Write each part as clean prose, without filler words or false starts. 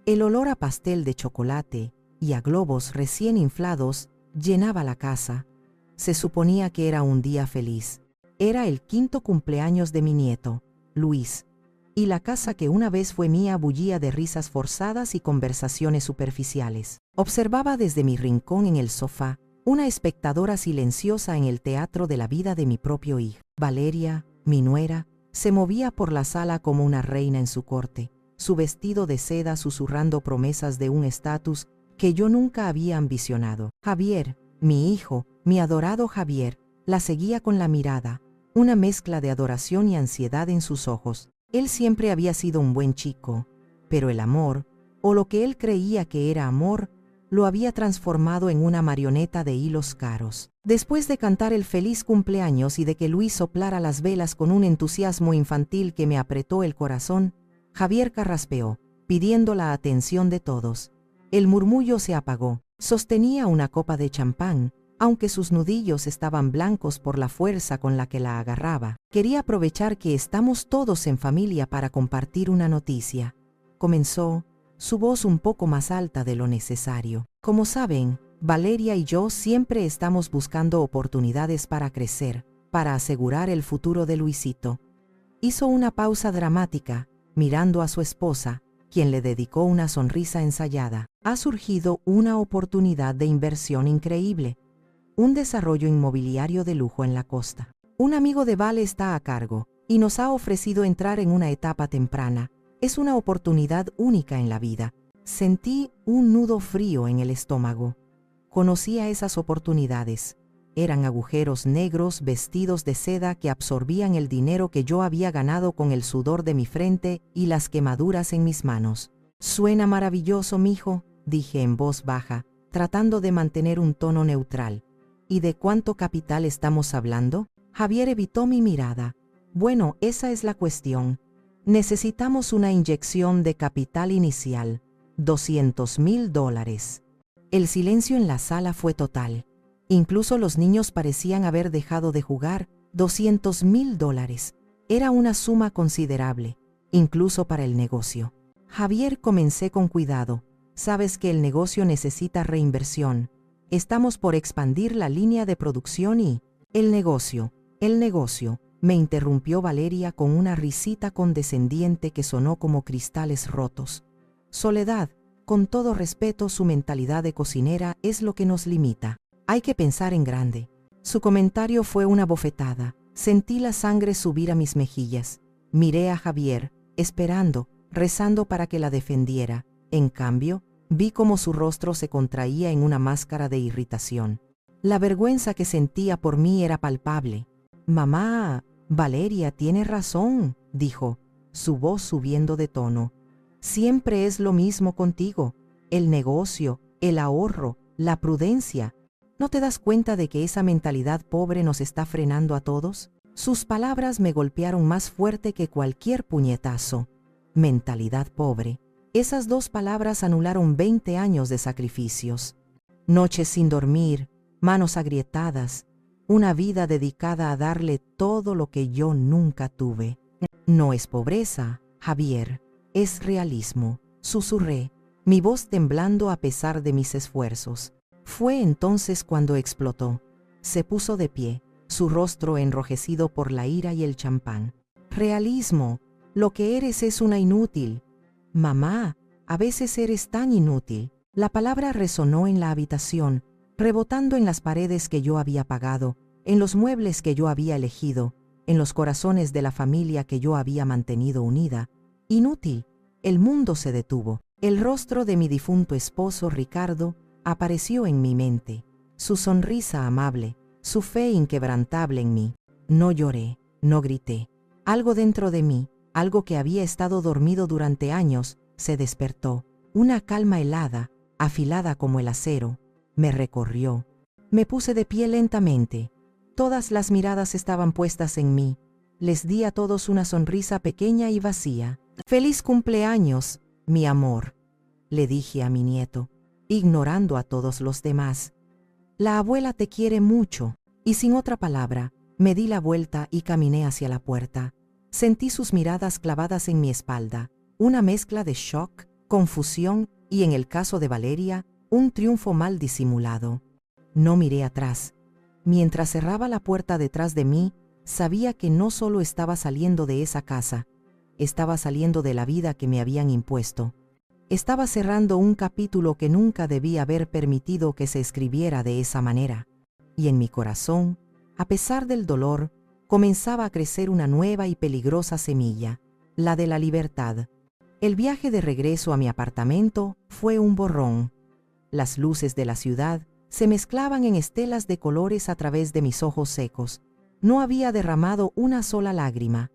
El olor a pastel de chocolate y a globos recién inflados llenaba la casa. Se suponía que era un día feliz. Era el 5º cumpleaños de mi nieto, Luis, y la casa que una vez fue mía bullía de risas forzadas y conversaciones superficiales. Observaba desde mi rincón en el sofá, una espectadora silenciosa en el teatro de la vida de mi propio hijo. Valeria, mi nuera, se movía por la sala como una reina en su corte, su vestido de seda susurrando promesas de un estatus que yo nunca había ambicionado. Javier, mi hijo, mi adorado Javier, la seguía con la mirada, una mezcla de adoración y ansiedad en sus ojos. Él siempre había sido un buen chico, pero el amor, o lo que él creía que era amor, lo había transformado en una marioneta de hilos caros. Después de cantar el feliz cumpleaños y de que Luis soplara las velas con un entusiasmo infantil que me apretó el corazón, Javier carraspeó, pidiendo la atención de todos. El murmullo se apagó. Sostenía una copa de champán, aunque sus nudillos estaban blancos por la fuerza con la que la agarraba. Quería aprovechar que estamos todos en familia para compartir una noticia. Comenzó, su voz un poco más alta de lo necesario. Como saben, Valeria y yo siempre estamos buscando oportunidades para crecer, para asegurar el futuro de Luisito. Hizo una pausa dramática, mirando a su esposa, quien le dedicó una sonrisa ensayada. Ha surgido una oportunidad de inversión increíble. Un desarrollo inmobiliario de lujo en la costa. Un amigo de Vale está a cargo y nos ha ofrecido entrar en una etapa temprana. Es una oportunidad única en la vida. Sentí un nudo frío en el estómago. Conocía esas oportunidades. Eran agujeros negros vestidos de seda que absorbían el dinero que yo había ganado con el sudor de mi frente y las quemaduras en mis manos. «Suena maravilloso, mijo», dije en voz baja, tratando de mantener un tono neutral. «¿Y de cuánto capital estamos hablando?» Javier evitó mi mirada. «Bueno, esa es la cuestión. Necesitamos una inyección de capital inicial, $200,000. El silencio en la sala fue total. Incluso los niños parecían haber dejado de jugar. $200,000. Era una suma considerable, incluso para el negocio. Javier, comencé con cuidado. Sabes que el negocio necesita reinversión. Estamos por expandir la línea de producción y... El negocio, me interrumpió Valeria con una risita condescendiente que sonó como cristales rotos. Soledad, con todo respeto, su mentalidad de cocinera es lo que nos limita. Hay que pensar en grande. Su comentario fue una bofetada. Sentí la sangre subir a mis mejillas. Miré a Javier, esperando, rezando para que la defendiera. En cambio, vi cómo su rostro se contraía en una máscara de irritación. La vergüenza que sentía por mí era palpable. «Mamá, Valeria tiene razón», dijo, su voz subiendo de tono. «Siempre es lo mismo contigo. El negocio, el ahorro, la prudencia. ¿No te das cuenta de que esa mentalidad pobre nos está frenando a todos?» Sus palabras me golpearon más fuerte que cualquier puñetazo. Mentalidad pobre. Esas dos palabras anularon 20 años de sacrificios. Noches sin dormir, manos agrietadas, una vida dedicada a darle todo lo que yo nunca tuve. «No es pobreza, Javier, es realismo», susurré, mi voz temblando a pesar de mis esfuerzos. Fue entonces cuando explotó. Se puso de pie, su rostro enrojecido por la ira y el champán. «Realismo, lo que eres es una inútil. Mamá, a veces eres tan inútil». La palabra resonó en la habitación, rebotando en las paredes que yo había pagado, en los muebles que yo había elegido, en los corazones de la familia que yo había mantenido unida. Inútil. El mundo se detuvo. El rostro de mi difunto esposo, Ricardo, apareció en mi mente. Su sonrisa amable, su fe inquebrantable en mí. No lloré, no grité. Algo dentro de mí, algo que había estado dormido durante años, se despertó. Una calma helada, afilada como el acero, me recorrió. Me puse de pie lentamente. Todas las miradas estaban puestas en mí. Les di a todos una sonrisa pequeña y vacía. «Feliz cumpleaños, mi amor», le dije a mi nieto, ignorando a todos los demás. «La abuela te quiere mucho». Y sin otra palabra, me di la vuelta y caminé hacia la puerta. Sentí sus miradas clavadas en mi espalda, una mezcla de shock, confusión y, en el caso de Valeria, un triunfo mal disimulado. No miré atrás. Mientras cerraba la puerta detrás de mí, sabía que no solo estaba saliendo de esa casa, estaba saliendo de la vida que me habían impuesto. Estaba cerrando un capítulo que nunca debía haber permitido que se escribiera de esa manera. Y en mi corazón, a pesar del dolor, comenzaba a crecer una nueva y peligrosa semilla, la de la libertad. El viaje de regreso a mi apartamento fue un borrón. Las luces de la ciudad se mezclaban en estelas de colores a través de mis ojos secos. No había derramado una sola lágrima.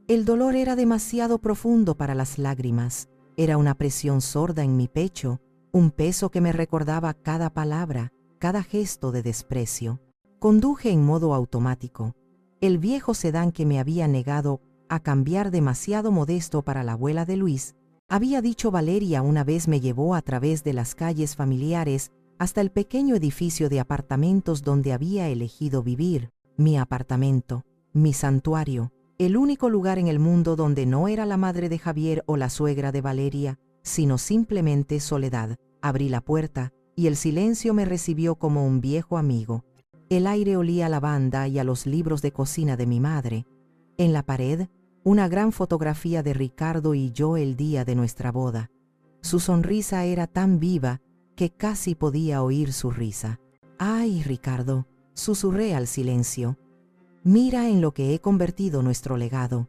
El dolor era demasiado profundo para las lágrimas. Era una presión sorda en mi pecho, un peso que me recordaba cada palabra, cada gesto de desprecio. Conduje en modo automático. El viejo sedán que me había negado a cambiar, demasiado modesto para la abuela de Luis, había dicho Valeria una vez, me llevó a través de las calles familiares hasta el pequeño edificio de apartamentos donde había elegido vivir, mi apartamento, mi santuario, el único lugar en el mundo donde no era la madre de Javier o la suegra de Valeria, sino simplemente soledad. Abrí la puerta y el silencio me recibió como un viejo amigo. El aire olía a lavanda y a los libros de cocina de mi madre. En la pared, una gran fotografía de Ricardo y yo el día de nuestra boda. Su sonrisa era tan viva que casi podía oír su risa. «Ay, Ricardo», susurré al silencio. «Mira en lo que he convertido nuestro legado,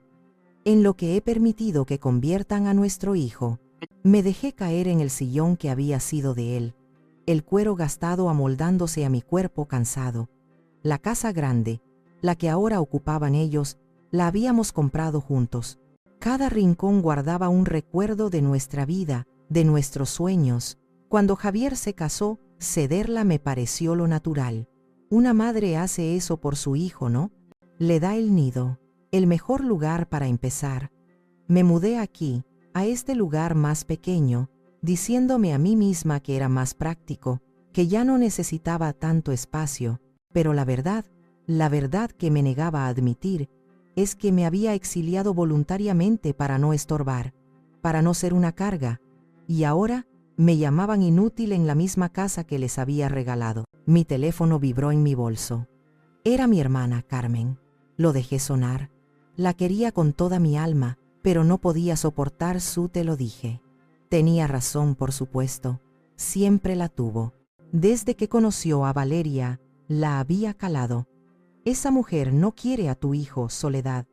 en lo que he permitido que conviertan a nuestro hijo». Me dejé caer en el sillón que había sido de él, el cuero gastado amoldándose a mi cuerpo cansado. La casa grande, la que ahora ocupaban ellos, la habíamos comprado juntos. Cada rincón guardaba un recuerdo de nuestra vida, de nuestros sueños. Cuando Javier se casó, cederla me pareció lo natural. Una madre hace eso por su hijo, ¿no? Le da el nido, el mejor lugar para empezar. Me mudé aquí, a este lugar más pequeño, diciéndome a mí misma que era más práctico, que ya no necesitaba tanto espacio, pero la verdad que me negaba a admitir, es que me había exiliado voluntariamente para no estorbar, para no ser una carga, y ahora me llamaban inútil en la misma casa que les había regalado. Mi teléfono vibró en mi bolso. Era mi hermana, Carmen. Lo dejé sonar. La quería con toda mi alma, pero no podía soportar su «te lo dije». Tenía razón, por supuesto. Siempre la tuvo. Desde que conoció a Valeria, la había calado. Esa mujer no quiere a tu hijo, Soledad.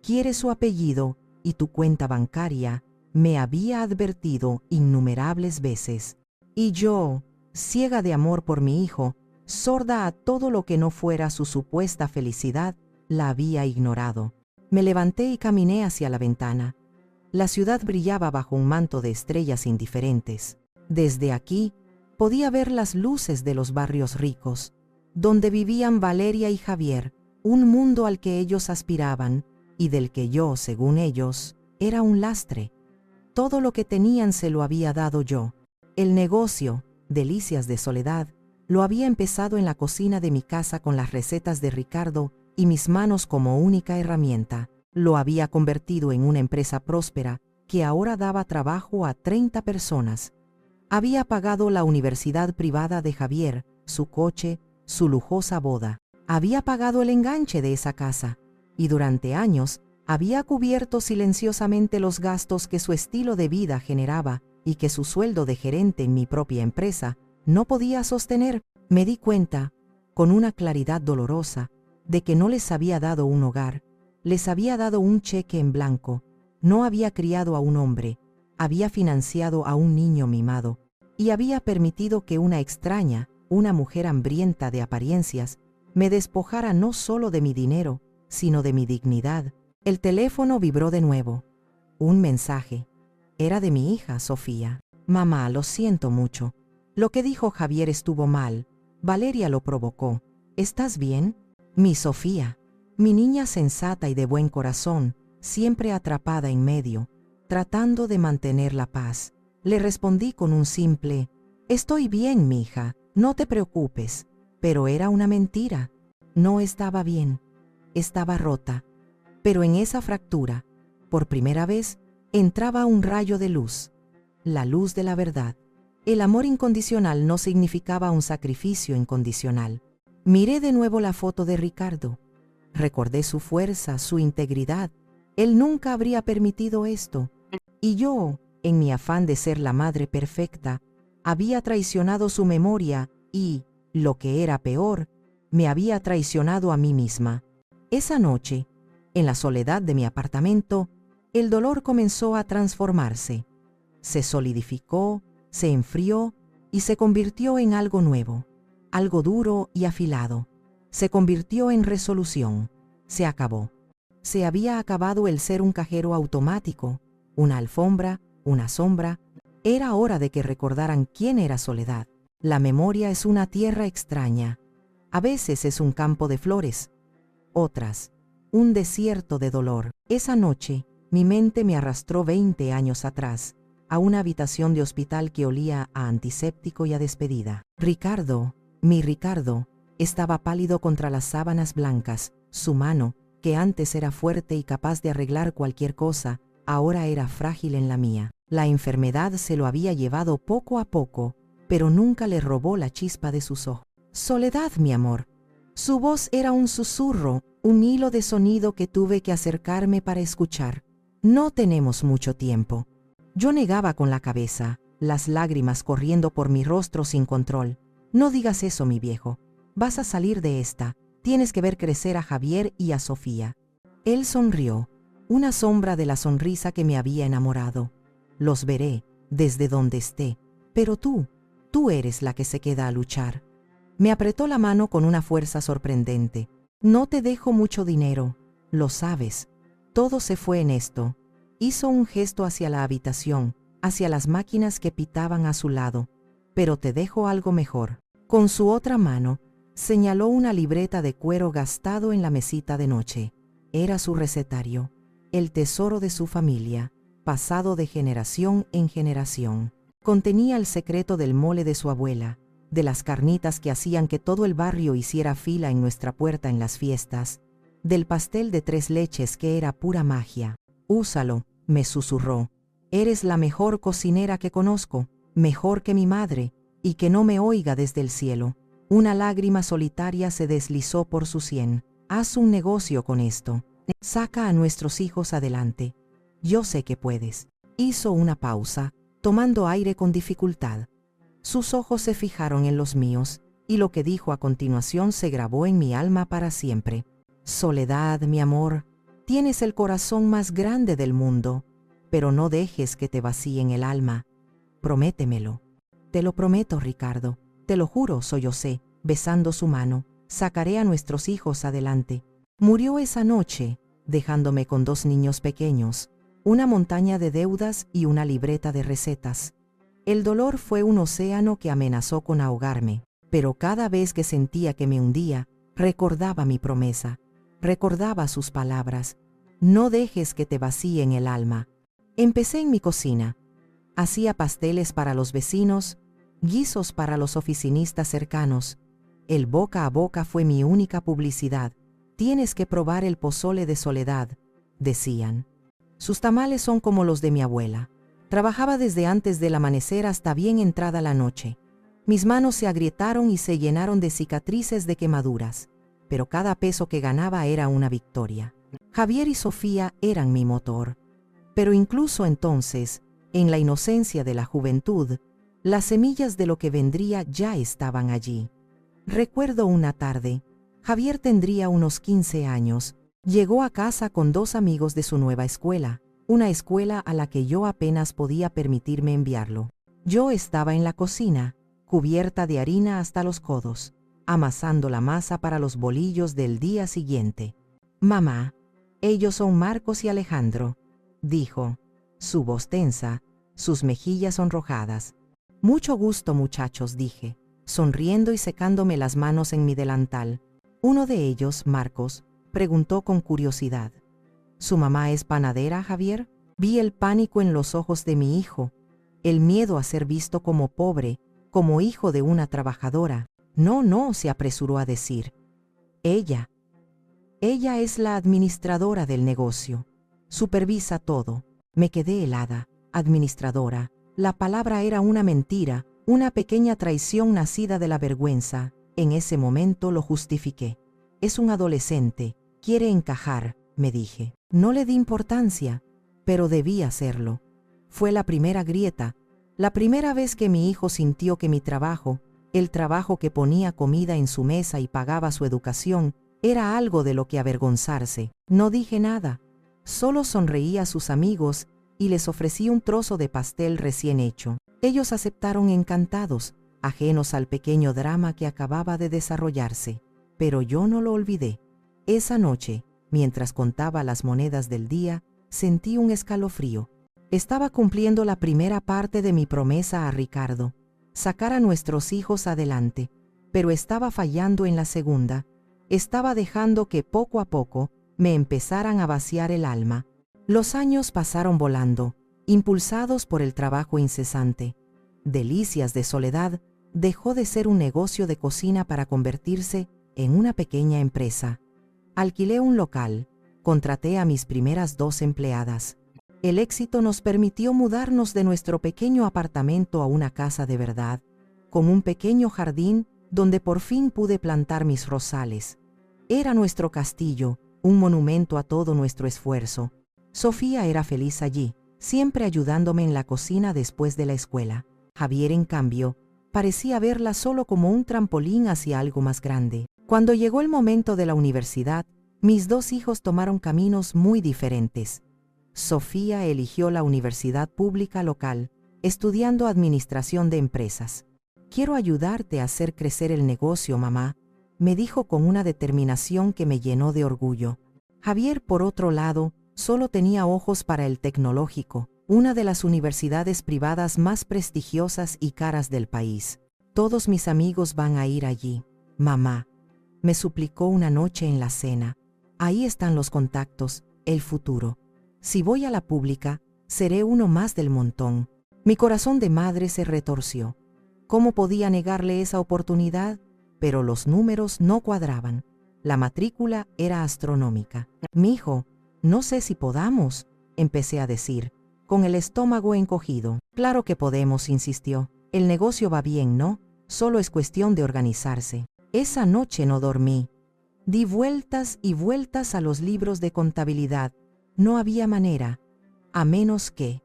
Quiere su apellido y tu cuenta bancaria, me había advertido innumerables veces. Y yo, ciega de amor por mi hijo, sorda a todo lo que no fuera su supuesta felicidad, la había ignorado. Me levanté y caminé hacia la ventana. La ciudad brillaba bajo un manto de estrellas indiferentes. Desde aquí, podía ver las luces de los barrios ricos, donde vivían Valeria y Javier, un mundo al que ellos aspiraban y del que yo, según ellos, era un lastre. Todo lo que tenían se lo había dado yo. El negocio, Delicias de Soledad, lo había empezado en la cocina de mi casa con las recetas de Ricardo y mis manos como única herramienta. Lo había convertido en una empresa próspera que ahora daba trabajo a 30 personas. Había pagado la universidad privada de Javier, su coche, su lujosa boda. Había pagado el enganche de esa casa y durante años había cubierto silenciosamente los gastos que su estilo de vida generaba y que su sueldo de gerente en mi propia empresa no podía sostener. Me di cuenta, con una claridad dolorosa, de que no les había dado un hogar, les había dado un cheque en blanco, no había criado a un hombre, había financiado a un niño mimado y había permitido que una extraña, una mujer hambrienta de apariencias, me despojara no solo de mi dinero, sino de mi dignidad. El teléfono vibró de nuevo. Un mensaje. Era de mi hija, Sofía. «Mamá, lo siento mucho. Lo que dijo Javier estuvo mal. Valeria lo provocó. ¿Estás bien?» Mi Sofía, mi niña sensata y de buen corazón, siempre atrapada en medio, tratando de mantener la paz. Le respondí con un simple: «Estoy bien, mija, no te preocupes». Pero era una mentira. No estaba bien. Estaba rota. Pero en esa fractura, por primera vez, entraba un rayo de luz. la luz de la verdad. El amor incondicional no significaba un sacrificio incondicional. Miré de nuevo la foto de Ricardo. Recordé su fuerza, su integridad. Él nunca habría permitido esto. Y yo, en mi afán de ser la madre perfecta, había traicionado su memoria y, lo que era peor, me había traicionado a mí misma. Esa noche, en la soledad de mi apartamento, el dolor comenzó a transformarse. Se solidificó, se enfrió y se convirtió en algo nuevo, algo duro y afilado. Se convirtió en resolución. Se acabó. Se había acabado el ser un cajero automático, una alfombra, una sombra. Era hora de que recordaran quién era Soledad. La memoria es una tierra extraña. A veces es un campo de flores, otras, un desierto de dolor. Esa noche, mi mente me arrastró 20 años atrás, a una habitación de hospital que olía a antiséptico y a despedida. Ricardo, mi Ricardo, estaba pálido contra las sábanas blancas. Su mano, que antes era fuerte y capaz de arreglar cualquier cosa, ahora era frágil en la mía. La enfermedad se lo había llevado poco a poco, pero nunca le robó la chispa de sus ojos. Soledad, mi amor. Su voz era un susurro, un hilo de sonido que tuve que acercarme para escuchar. No tenemos mucho tiempo. Yo negaba con la cabeza, las lágrimas corriendo por mi rostro sin control. No digas eso, mi viejo. Vas a salir de esta. Tienes que ver crecer a Javier y a Sofía. Él sonrió, una sombra de la sonrisa que me había enamorado. Los veré, desde donde esté. Pero tú eres la que se queda a luchar. Me apretó la mano con una fuerza sorprendente. No te dejo mucho dinero, lo sabes. Todo se fue en esto. Hizo un gesto hacia la habitación, hacia las máquinas que pitaban a su lado. Pero te dejo algo mejor. Con su otra mano, señaló una libreta de cuero gastado en la mesita de noche. Era su recetario, el tesoro de su familia, pasado de generación en generación. Contenía el secreto del mole de su abuela, de las carnitas que hacían que todo el barrio hiciera fila en nuestra puerta en las fiestas, del pastel de 3 leches que era pura magia. Úsalo, me susurró. Eres la mejor cocinera que conozco, mejor que mi madre, y que no me oiga desde el cielo. Una lágrima solitaria se deslizó por su sien. Haz un negocio con esto. Saca a nuestros hijos adelante. Yo sé que puedes. Hizo una pausa, tomando aire con dificultad. Sus ojos se fijaron en los míos, y lo que dijo a continuación se grabó en mi alma para siempre. Soledad, mi amor, tienes el corazón más grande del mundo, pero no dejes que te vacíen el alma. Prométemelo. Te lo prometo, Ricardo. Te lo juro, sollocé, besando su mano. Sacaré a nuestros hijos adelante. Murió esa noche, dejándome con 2 niños pequeños, una montaña de deudas y una libreta de recetas. El dolor fue un océano que amenazó con ahogarme, pero cada vez que sentía que me hundía, recordaba mi promesa, recordaba sus palabras. No dejes que te vacíen el alma. Empecé en mi cocina. Hacía pasteles para los vecinos, guisos para los oficinistas cercanos. El boca a boca fue mi única publicidad. Tienes que probar el pozole de Soledad, decían. Sus tamales son como los de mi abuela. Trabajaba desde antes del amanecer hasta bien entrada la noche. Mis manos se agrietaron y se llenaron de cicatrices de quemaduras, pero cada peso que ganaba era una victoria. Javier y Sofía eran mi motor. Pero incluso entonces, en la inocencia de la juventud, las semillas de lo que vendría ya estaban allí. Recuerdo una tarde. Javier tendría unos 15 años. Llegó a casa con 2 amigos de su nueva escuela, una escuela a la que yo apenas podía permitirme enviarlo. Yo estaba en la cocina, cubierta de harina hasta los codos, amasando la masa para los bolillos del día siguiente. Mamá, ellos son Marcos y Alejandro, dijo, su voz tensa, sus mejillas sonrojadas. Mucho gusto, muchachos, dije, sonriendo y secándome las manos en mi delantal. Uno de ellos, Marcos, preguntó con curiosidad. ¿Su mamá es panadera, Javier? Vi el pánico en los ojos de mi hijo, el miedo a ser visto como pobre, como hijo de una trabajadora. No, se apresuró a decir. Ella es la administradora del negocio. Supervisa todo. Me quedé helada. Administradora. La palabra era una mentira, una pequeña traición nacida de la vergüenza. En ese momento lo justifiqué. Es un adolescente, quiere encajar, me dije. No le di importancia, pero debí hacerlo. Fue la primera grieta, la primera vez que mi hijo sintió que mi trabajo, el trabajo que ponía comida en su mesa y pagaba su educación, era algo de lo que avergonzarse. No dije nada, solo sonreí a sus amigos y les ofrecí un trozo de pastel recién hecho. Ellos aceptaron encantados, ajenos al pequeño drama que acababa de desarrollarse. Pero yo no lo olvidé. Esa noche, mientras contaba las monedas del día, sentí un escalofrío. Estaba cumpliendo la primera parte de mi promesa a Ricardo, sacar a nuestros hijos adelante, pero estaba fallando en la segunda. Estaba dejando que poco a poco me empezaran a vaciar el alma. Los años pasaron volando, impulsados por el trabajo incesante. Delicias de Soledad dejó de ser un negocio de cocina para convertirse en una pequeña empresa. Alquilé un local, contraté a mis primeras 2 empleadas. El éxito nos permitió mudarnos de nuestro pequeño apartamento a una casa de verdad, con un pequeño jardín donde por fin pude plantar mis rosales. Era nuestro castillo, un monumento a todo nuestro esfuerzo. Sofía era feliz allí, siempre ayudándome en la cocina después de la escuela. Javier, en cambio, parecía verla solo como un trampolín hacia algo más grande. Cuando llegó el momento de la universidad, mis 2 hijos tomaron caminos muy diferentes. Sofía eligió la universidad pública local, estudiando administración de empresas. «Quiero ayudarte a hacer crecer el negocio, mamá», me dijo con una determinación que me llenó de orgullo. Javier, por otro lado, solo tenía ojos para el Tecnológico, una de las universidades privadas más prestigiosas y caras del país. «Todos mis amigos van a ir allí, mamá», me suplicó una noche en la cena. «Ahí están los contactos, el futuro. Si voy a la pública, seré uno más del montón». Mi corazón de madre se retorció. ¿Cómo podía negarle esa oportunidad? Pero los números no cuadraban. La matrícula era astronómica. «Mijo, no sé si podamos», empecé a decir, con el estómago encogido. «Claro que podemos», insistió. «El negocio va bien, ¿no? Solo es cuestión de organizarse». Esa noche no dormí. Di vueltas y vueltas a los libros de contabilidad. No había manera, a menos que...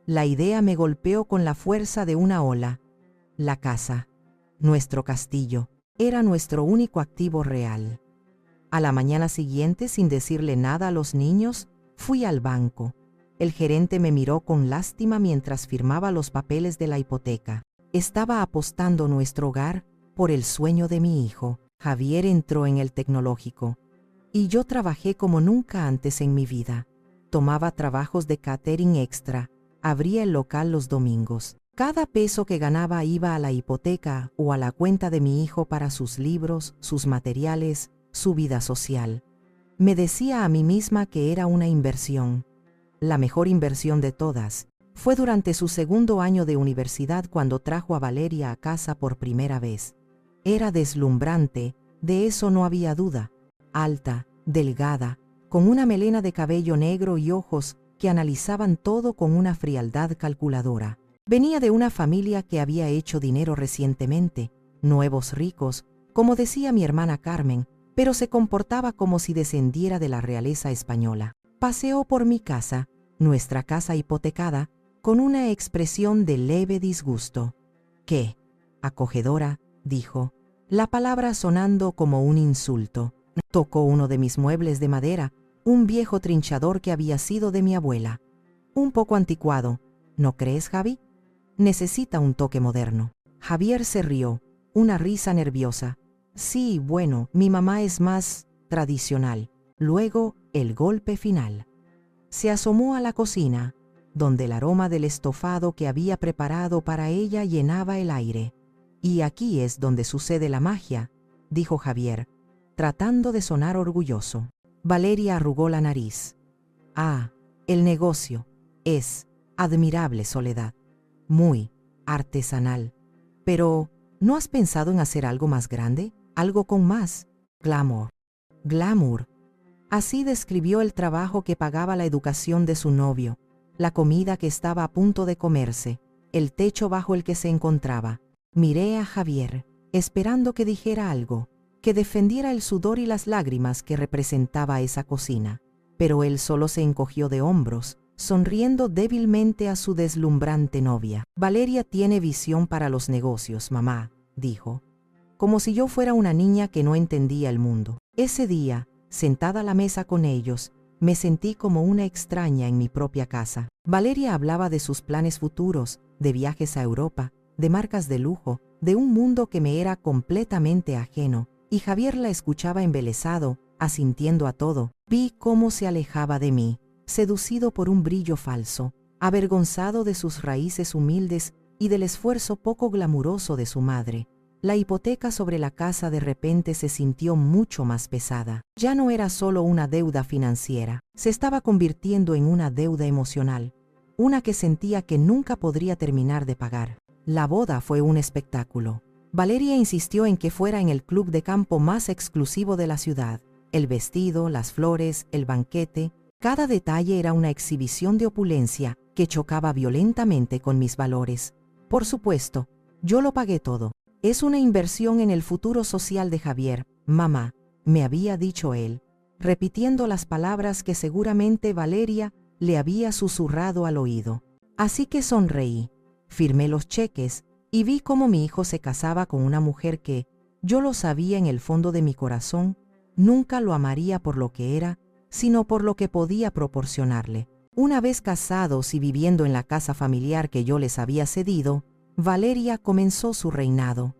La idea me golpeó con la fuerza de una ola. La casa, nuestro castillo, era nuestro único activo real. A la mañana siguiente, sin decirle nada a los niños, fui al banco. El gerente me miró con lástima mientras firmaba los papeles de la hipoteca. Estaba apostando nuestro hogar por el sueño de mi hijo. Javier entró en el Tecnológico y yo trabajé como nunca antes en mi vida. Tomaba trabajos de catering extra, abría el local los domingos. Cada peso que ganaba iba a la hipoteca o a la cuenta de mi hijo para sus libros, sus materiales, su vida social. Me decía a mí misma que era una inversión, la mejor inversión de todas. Fue durante su segundo año de universidad cuando trajo a Valeria a casa por primera vez. Era deslumbrante, de eso no había duda. Alta, delgada, con una melena de cabello negro y ojos que analizaban todo con una frialdad calculadora. Venía de una familia que había hecho dinero recientemente, nuevos ricos, como decía mi hermana Carmen, pero se comportaba como si descendiera de la realeza española. Paseó por mi casa, nuestra casa hipotecada, con una expresión de leve disgusto. «¿Qué? Acogedora», dijo, la palabra sonando como un insulto. Tocó uno de mis muebles de madera, un viejo trinchador que había sido de mi abuela. Un poco anticuado, ¿no crees, Javi? Necesita un toque moderno. Javier se rió, una risa nerviosa. Sí, bueno, mi mamá es más tradicional. Luego, el golpe final. Se asomó a la cocina, donde el aroma del estofado que había preparado para ella llenaba el aire. «Y aquí es donde sucede la magia», dijo Javier, tratando de sonar orgulloso. Valeria arrugó la nariz. «Ah, el negocio es admirable, Soledad. Muy artesanal. Pero, ¿no has pensado en hacer algo más grande? Algo con más glamour». Glamour. Así describió el trabajo que pagaba la educación de su novio, la comida que estaba a punto de comerse, el techo bajo el que se encontraba. Miré a Javier, esperando que dijera algo, que defendiera el sudor y las lágrimas que representaba esa cocina. Pero él solo se encogió de hombros, sonriendo débilmente a su deslumbrante novia. Valeria tiene visión para los negocios, mamá, dijo, como si yo fuera una niña que no entendía el mundo. Ese día, sentada a la mesa con ellos, me sentí como una extraña en mi propia casa. Valeria hablaba de sus planes futuros, de viajes a Europa, de marcas de lujo, de un mundo que me era completamente ajeno, y Javier la escuchaba embelesado, asintiendo a todo. Vi cómo se alejaba de mí, seducido por un brillo falso, avergonzado de sus raíces humildes y del esfuerzo poco glamuroso de su madre. La hipoteca sobre la casa de repente se sintió mucho más pesada. Ya no era solo una deuda financiera, se estaba convirtiendo en una deuda emocional, una que sentía que nunca podría terminar de pagar. La boda fue un espectáculo. Valeria insistió en que fuera en el club de campo más exclusivo de la ciudad. El vestido, las flores, el banquete, cada detalle era una exhibición de opulencia que chocaba violentamente con mis valores. Por supuesto, yo lo pagué todo. Es una inversión en el futuro social de Javier, mamá, me había dicho él, repitiendo las palabras que seguramente Valeria le había susurrado al oído. Así que sonreí, firmé los cheques y vi cómo mi hijo se casaba con una mujer que, yo lo sabía en el fondo de mi corazón, nunca lo amaría por lo que era, sino por lo que podía proporcionarle. Una vez casados y viviendo en la casa familiar que yo les había cedido, Valeria comenzó su reinado.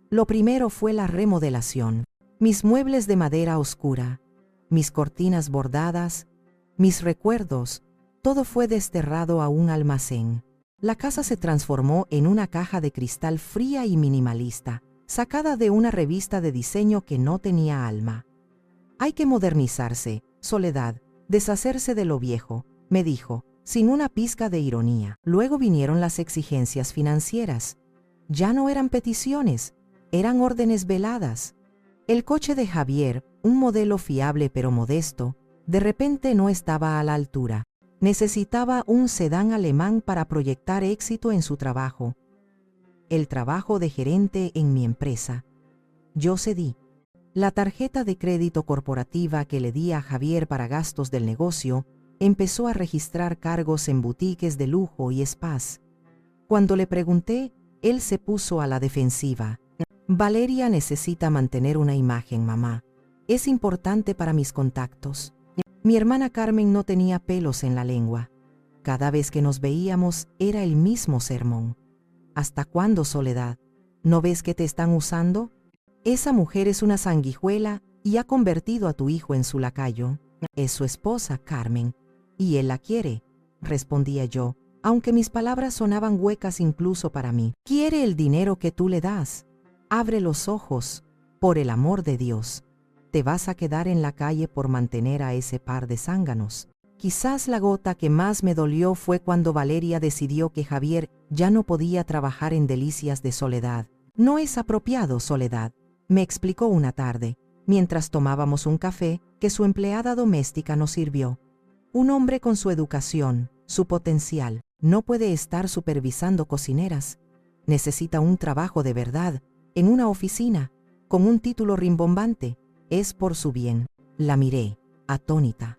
Lo primero fue la remodelación. Mis muebles de madera oscura, mis cortinas bordadas, mis recuerdos, todo fue desterrado a un almacén. La casa se transformó en una caja de cristal fría y minimalista, sacada de una revista de diseño que no tenía alma. Hay que modernizarse, Soledad, deshacerse de lo viejo, me dijo, sin una pizca de ironía. Luego vinieron las exigencias financieras. Ya no eran peticiones, eran órdenes veladas. El coche de Javier, un modelo fiable pero modesto, de repente no estaba a la altura. Necesitaba un sedán alemán para proyectar éxito en su trabajo. El trabajo de gerente en mi empresa. Yo cedí. La tarjeta de crédito corporativa que le di a Javier para gastos del negocio empezó a registrar cargos en boutiques de lujo y spas. Cuando le pregunté, él se puso a la defensiva. Valeria necesita mantener una imagen, mamá. Es importante para mis contactos. Mi hermana Carmen no tenía pelos en la lengua. Cada vez que nos veíamos era el mismo sermón. ¿Hasta cuándo, Soledad? ¿No ves que te están usando? Esa mujer es una sanguijuela y ha convertido a tu hijo en su lacayo. Es su esposa, Carmen, y él la quiere, respondía yo, aunque mis palabras sonaban huecas incluso para mí. Quiere el dinero que tú le das. Abre los ojos, por el amor de Dios. Te vas a quedar en la calle por mantener a ese par de zánganos. Quizás la gota que más me dolió fue cuando Valeria decidió que Javier ya no podía trabajar en Delicias de Soledad. No es apropiado, Soledad, me explicó una tarde, mientras tomábamos un café que su empleada doméstica nos sirvió. Un hombre con su educación, su potencial, no puede estar supervisando cocineras. Necesita un trabajo de verdad, en una oficina, con un título rimbombante. Es por su bien. La miré, atónita.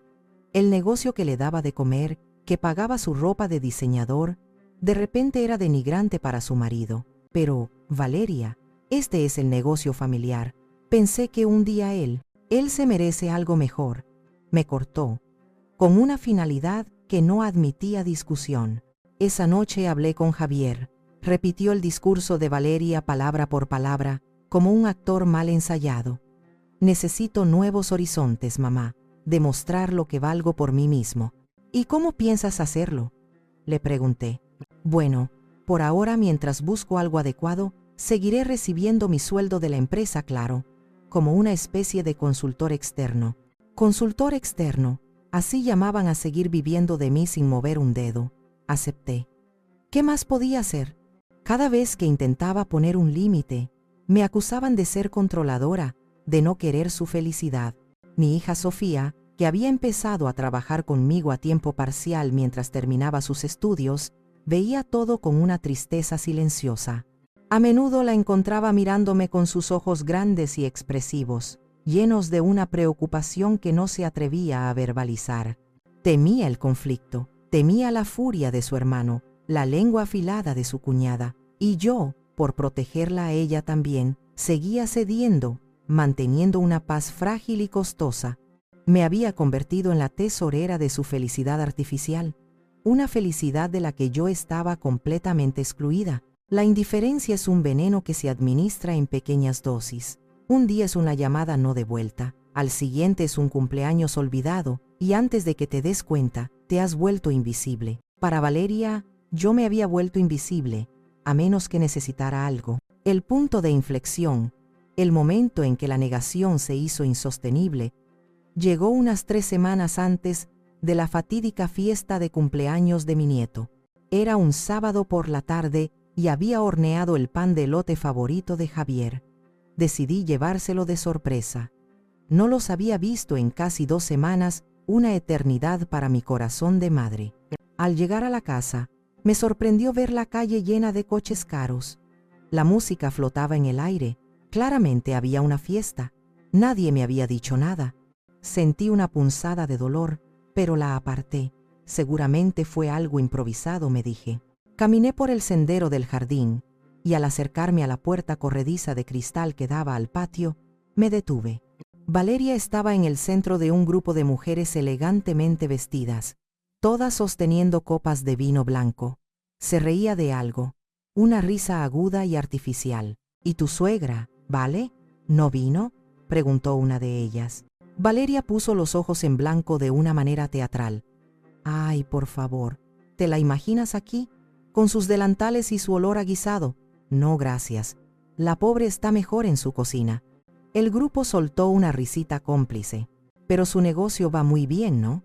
El negocio que le daba de comer, que pagaba su ropa de diseñador, de repente era denigrante para su marido. Pero, Valeria, este es el negocio familiar. Pensé que un día él se merece algo mejor. Me cortó, con una finalidad que no admitía discusión. Esa noche hablé con Javier. Repitió el discurso de Valeria palabra por palabra, como un actor mal ensayado. Necesito nuevos horizontes, mamá, demostrar lo que valgo por mí mismo. ¿Y cómo piensas hacerlo?, le pregunté. Bueno, por ahora, mientras busco algo adecuado, seguiré recibiendo mi sueldo de la empresa, claro, como una especie de consultor externo. Consultor externo, así llamaban a seguir viviendo de mí sin mover un dedo. Acepté. ¿Qué más podía hacer? Cada vez que intentaba poner un límite, me acusaban de ser controladora, de no querer su felicidad. Mi hija Sofía, que había empezado a trabajar conmigo a tiempo parcial mientras terminaba sus estudios, Veía todo con una tristeza silenciosa. A menudo la encontraba mirándome con sus ojos grandes y expresivos, llenos de una preocupación que no se atrevía a verbalizar. Temía el conflicto, temía la furia de su hermano, la lengua afilada de su cuñada, y yo, por protegerla a ella también, seguía cediendo, manteniendo una paz frágil y costosa. Me había convertido en la tesorera de su felicidad artificial, una felicidad de la que yo estaba completamente excluida. La indiferencia es un veneno que se administra en pequeñas dosis. Un día es una llamada no devuelta, al siguiente es un cumpleaños olvidado, y antes de que te des cuenta, te has vuelto invisible. Para Valeria, yo me había vuelto invisible, a menos que necesitara algo. El punto de inflexión, el momento en que la negación se hizo insostenible, llegó unas 3 semanas antes de la fatídica fiesta de cumpleaños de mi nieto. Era un sábado por la tarde y había horneado el pan de elote favorito de Javier. Decidí llevárselo de sorpresa. No los había visto en casi 2 semanas, una eternidad para mi corazón de madre. Al llegar a la casa, me sorprendió ver la calle llena de coches caros. La música flotaba en el aire. Claramente había una fiesta. Nadie me había dicho nada. Sentí una punzada de dolor, pero la aparté. Seguramente fue algo improvisado, me dije. Caminé por el sendero del jardín, y al acercarme a la puerta corrediza de cristal que daba al patio, me detuve. Valeria estaba en el centro de un grupo de mujeres elegantemente vestidas, todas sosteniendo copas de vino blanco. Se reía de algo, una risa aguda y artificial. ¿Y tu suegra, Vale, no vino?, preguntó una de ellas. Valeria puso los ojos en blanco de una manera teatral. Ay, por favor, ¿te la imaginas aquí, con sus delantales y su olor a guisado? No, gracias. La pobre está mejor en su cocina. El grupo soltó una risita cómplice. Pero su negocio va muy bien, ¿no?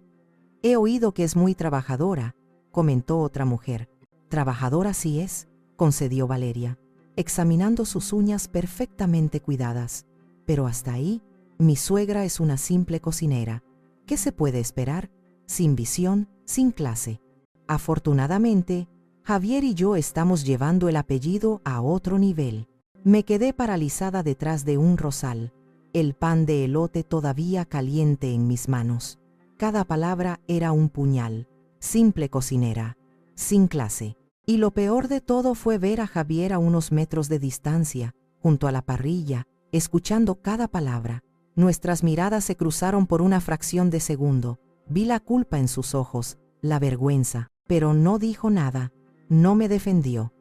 He oído que es muy trabajadora, comentó otra mujer. Trabajadora sí es, concedió Valeria, examinando sus uñas perfectamente cuidadas. Pero hasta ahí, mi suegra es una simple cocinera. ¿Qué se puede esperar? Sin visión, sin clase. Afortunadamente, Javier y yo estamos llevando el apellido a otro nivel. Me quedé paralizada detrás de un rosal, el pan de elote todavía caliente en mis manos. Cada palabra era un puñal. Simple cocinera, sin clase. Y lo peor de todo fue ver a Javier a unos metros de distancia, junto a la parrilla, escuchando cada palabra. Nuestras miradas se cruzaron por una fracción de segundo. Vi la culpa en sus ojos, la vergüenza, pero no dijo nada, no me defendió.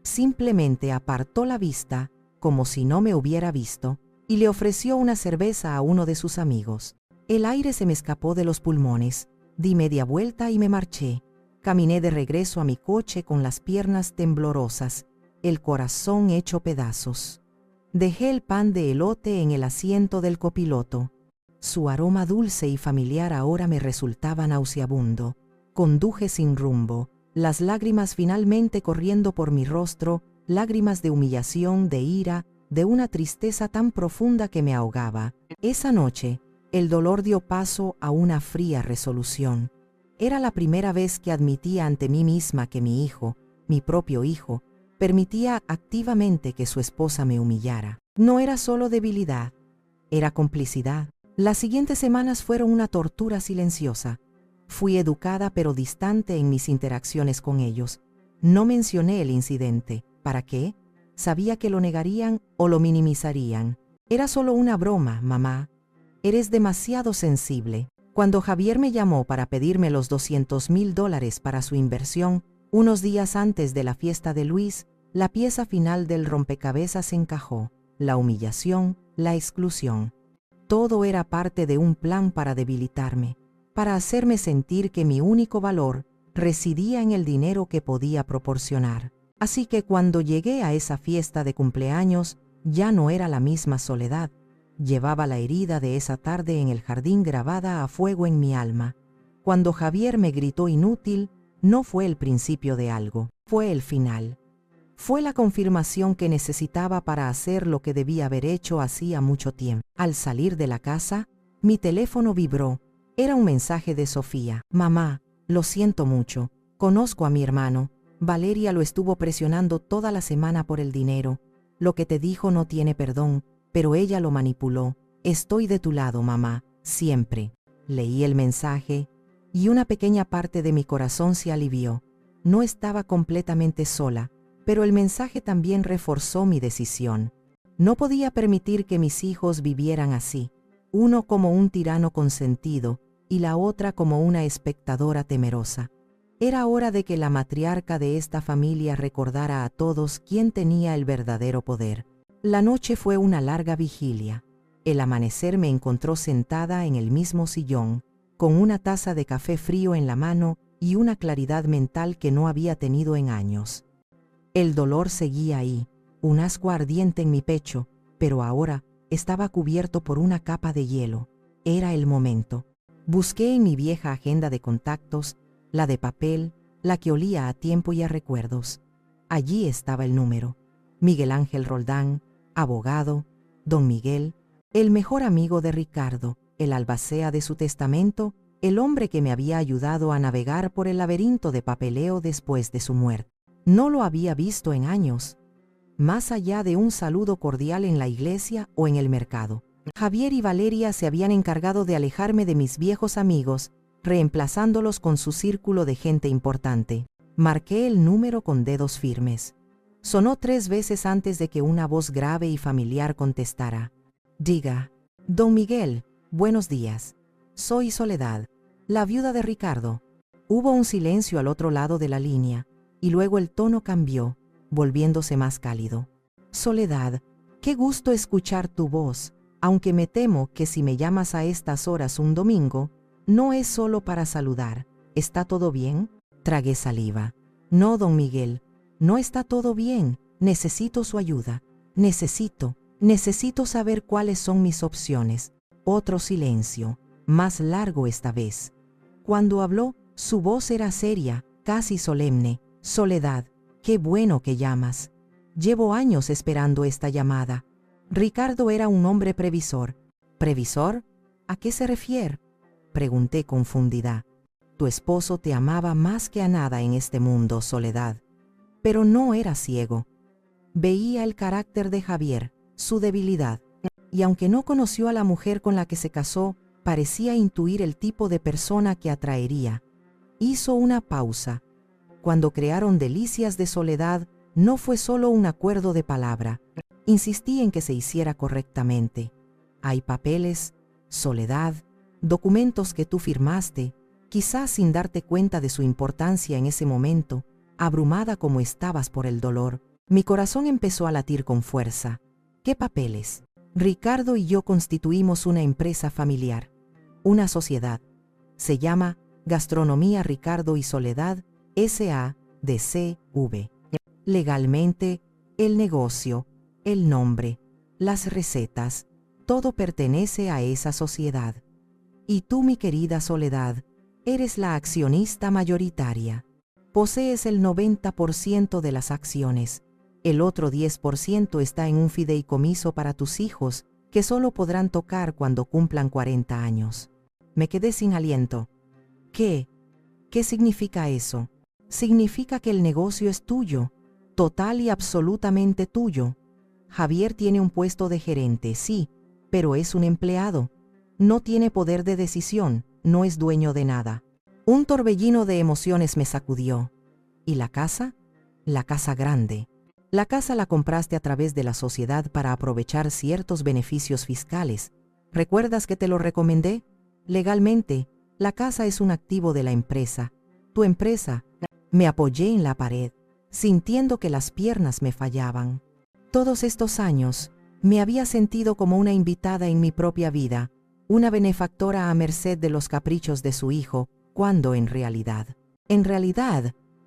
Simplemente apartó la vista, como si no me hubiera visto, y le ofreció una cerveza a uno de sus amigos. El aire se me escapó de los pulmones, di media vuelta y me marché. Caminé de regreso a mi coche con las piernas temblorosas, el corazón hecho pedazos. Dejé el pan de elote en el asiento del copiloto. Su aroma dulce y familiar ahora me resultaba nauseabundo. Conduje sin rumbo, las lágrimas finalmente corriendo por mi rostro, lágrimas de humillación, de ira, de una tristeza tan profunda que me ahogaba. Esa noche, el dolor dio paso a una fría resolución. Era la primera vez que admitía ante mí misma que mi hijo, mi propio hijo, permitía activamente que su esposa me humillara. No era solo debilidad, era complicidad. Las siguientes semanas fueron una tortura silenciosa. Fui educada pero distante en mis interacciones con ellos. No mencioné el incidente. ¿Para qué? Sabía que lo negarían o lo minimizarían. Era solo una broma, mamá. Eres demasiado sensible. Cuando Javier me llamó para pedirme los $200,000 para su inversión, unos días antes de la fiesta de Luis, la pieza final del rompecabezas encajó. La humillación, la exclusión. Todo era parte de un plan para debilitarme, para hacerme sentir que mi único valor residía en el dinero que podía proporcionar. Así que cuando llegué a esa fiesta de cumpleaños, ya no era la misma soledad. Llevaba la herida de esa tarde en el jardín grabada a fuego en mi alma. Cuando Javier me gritó inútil, no fue el principio de algo, fue el final. Fue la confirmación que necesitaba para hacer lo que debía haber hecho hacía mucho tiempo. Al salir de la casa, mi teléfono vibró. Era un mensaje de Sofía. Mamá, lo siento mucho. Conozco a mi hermano. Valeria lo estuvo presionando toda la semana por el dinero. Lo que te dijo no tiene perdón, pero ella lo manipuló. Estoy de tu lado, mamá, siempre. Leí el mensaje y una pequeña parte de mi corazón se alivió. No estaba completamente sola, pero el mensaje también reforzó mi decisión. No podía permitir que mis hijos vivieran así, uno como un tirano consentido y la otra como una espectadora temerosa. Era hora de que la matriarca de esta familia recordara a todos quién tenía el verdadero poder. La noche fue una larga vigilia. El amanecer me encontró sentada en el mismo sillón, con una taza de café frío en la mano y una claridad mental que no había tenido en años. El dolor seguía ahí, un ascua ardiente en mi pecho, pero ahora estaba cubierto por una capa de hielo. Era el momento. Busqué en mi vieja agenda de contactos, la de papel, la que olía a tiempo y a recuerdos. Allí estaba el número. Miguel Ángel Roldán, abogado, don Miguel, el mejor amigo de Ricardo, el albacea de su testamento, el hombre que me había ayudado a navegar por el laberinto de papeleo después de su muerte. No lo había visto en años, más allá de un saludo cordial en la iglesia o en el mercado. Javier y Valeria se habían encargado de alejarme de mis viejos amigos, reemplazándolos con su círculo de gente importante. Marqué el número con dedos firmes. Sonó 3 veces antes de que una voz grave y familiar contestara. Diga, don Miguel, buenos días. Soy Soledad, la viuda de Ricardo. Hubo un silencio al otro lado de la línea, y luego el tono cambió, volviéndose más cálido. Soledad, qué gusto escuchar tu voz, aunque me temo que si me llamas a estas horas un domingo, no es solo para saludar. ¿Está todo bien? Tragué saliva. No, don Miguel, no está todo bien. Necesito su ayuda. Necesito saber cuáles son mis opciones. Otro silencio, más largo esta vez. Cuando habló, su voz era seria, casi solemne. Soledad, qué bueno que llamas. Llevo años esperando esta llamada. Ricardo era un hombre previsor. ¿Previsor? ¿A qué se refiere? Pregunté confundida. Tu esposo te amaba más que a nada en este mundo, Soledad. Pero no era ciego. Veía el carácter de Javier, su debilidad, y aunque no conoció a la mujer con la que se casó, parecía intuir el tipo de persona que atraería. Hizo una pausa. Cuando crearon Delicias de Soledad, no fue solo un acuerdo de palabra. Insistí en que se hiciera correctamente. Hay papeles, Soledad, documentos que tú firmaste, quizás sin darte cuenta de su importancia en ese momento, abrumada como estabas por el dolor. Mi corazón empezó a latir con fuerza. ¿Qué papeles? Ricardo y yo constituimos una empresa familiar, una sociedad. Se llama Gastronomía Ricardo y Soledad S.A.D.C.V. Legalmente, el negocio, el nombre, las recetas, todo pertenece a esa sociedad. Y tú, mi querida Soledad, eres la accionista mayoritaria. Posees el 90% de las acciones. El otro 10% está en un fideicomiso para tus hijos, que solo podrán tocar cuando cumplan 40 años. Me quedé sin aliento. ¿Qué? ¿Qué significa eso? Significa que el negocio es tuyo, total y absolutamente tuyo. Javier tiene un puesto de gerente, sí, pero es un empleado. No tiene poder de decisión, no es dueño de nada. Un torbellino de emociones me sacudió. ¿Y la casa? La casa grande. La casa la compraste a través de la sociedad para aprovechar ciertos beneficios fiscales. ¿Recuerdas que te lo recomendé? Legalmente, la casa es un activo de la empresa. Tu empresa. Me apoyé en la pared, sintiendo que las piernas me fallaban. Todos estos años, me había sentido como una invitada en mi propia vida, una benefactora a merced de los caprichos de su hijo, cuando en realidad,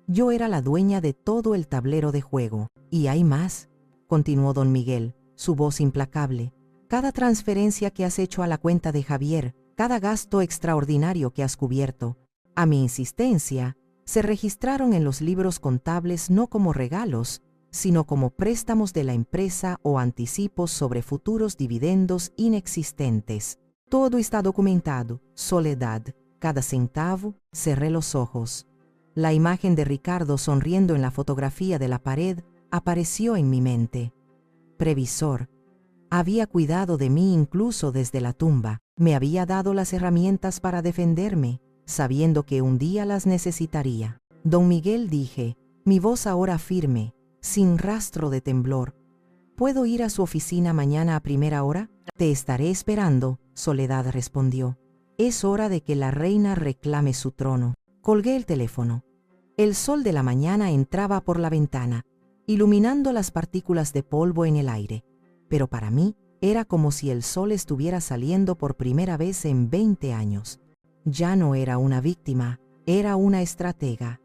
yo era la dueña de todo el tablero de juego. Y hay más, continuó don Miguel, su voz implacable. Cada transferencia que has hecho a la cuenta de Javier, cada gasto extraordinario que has cubierto, a mi insistencia, se registraron en los libros contables no como regalos, sino como préstamos de la empresa o anticipos sobre futuros dividendos inexistentes. Todo está documentado, Soledad. Cada centavo. Cerré los ojos. La imagen de Ricardo sonriendo en la fotografía de la pared apareció en mi mente. Previsor. Había cuidado de mí incluso desde la tumba. Me había dado las herramientas para defenderme, sabiendo que un día las necesitaría. Don Miguel, dije, mi voz ahora firme, sin rastro de temblor. ¿Puedo ir a su oficina mañana a primera hora? Te estaré esperando, Soledad respondió. Es hora de que la reina reclame su trono. Colgué el teléfono. El sol de la mañana entraba por la ventana, iluminando las partículas de polvo en el aire. Pero para mí era como si el sol estuviera saliendo por primera vez en 20 años. Ya no era una víctima, era una estratega.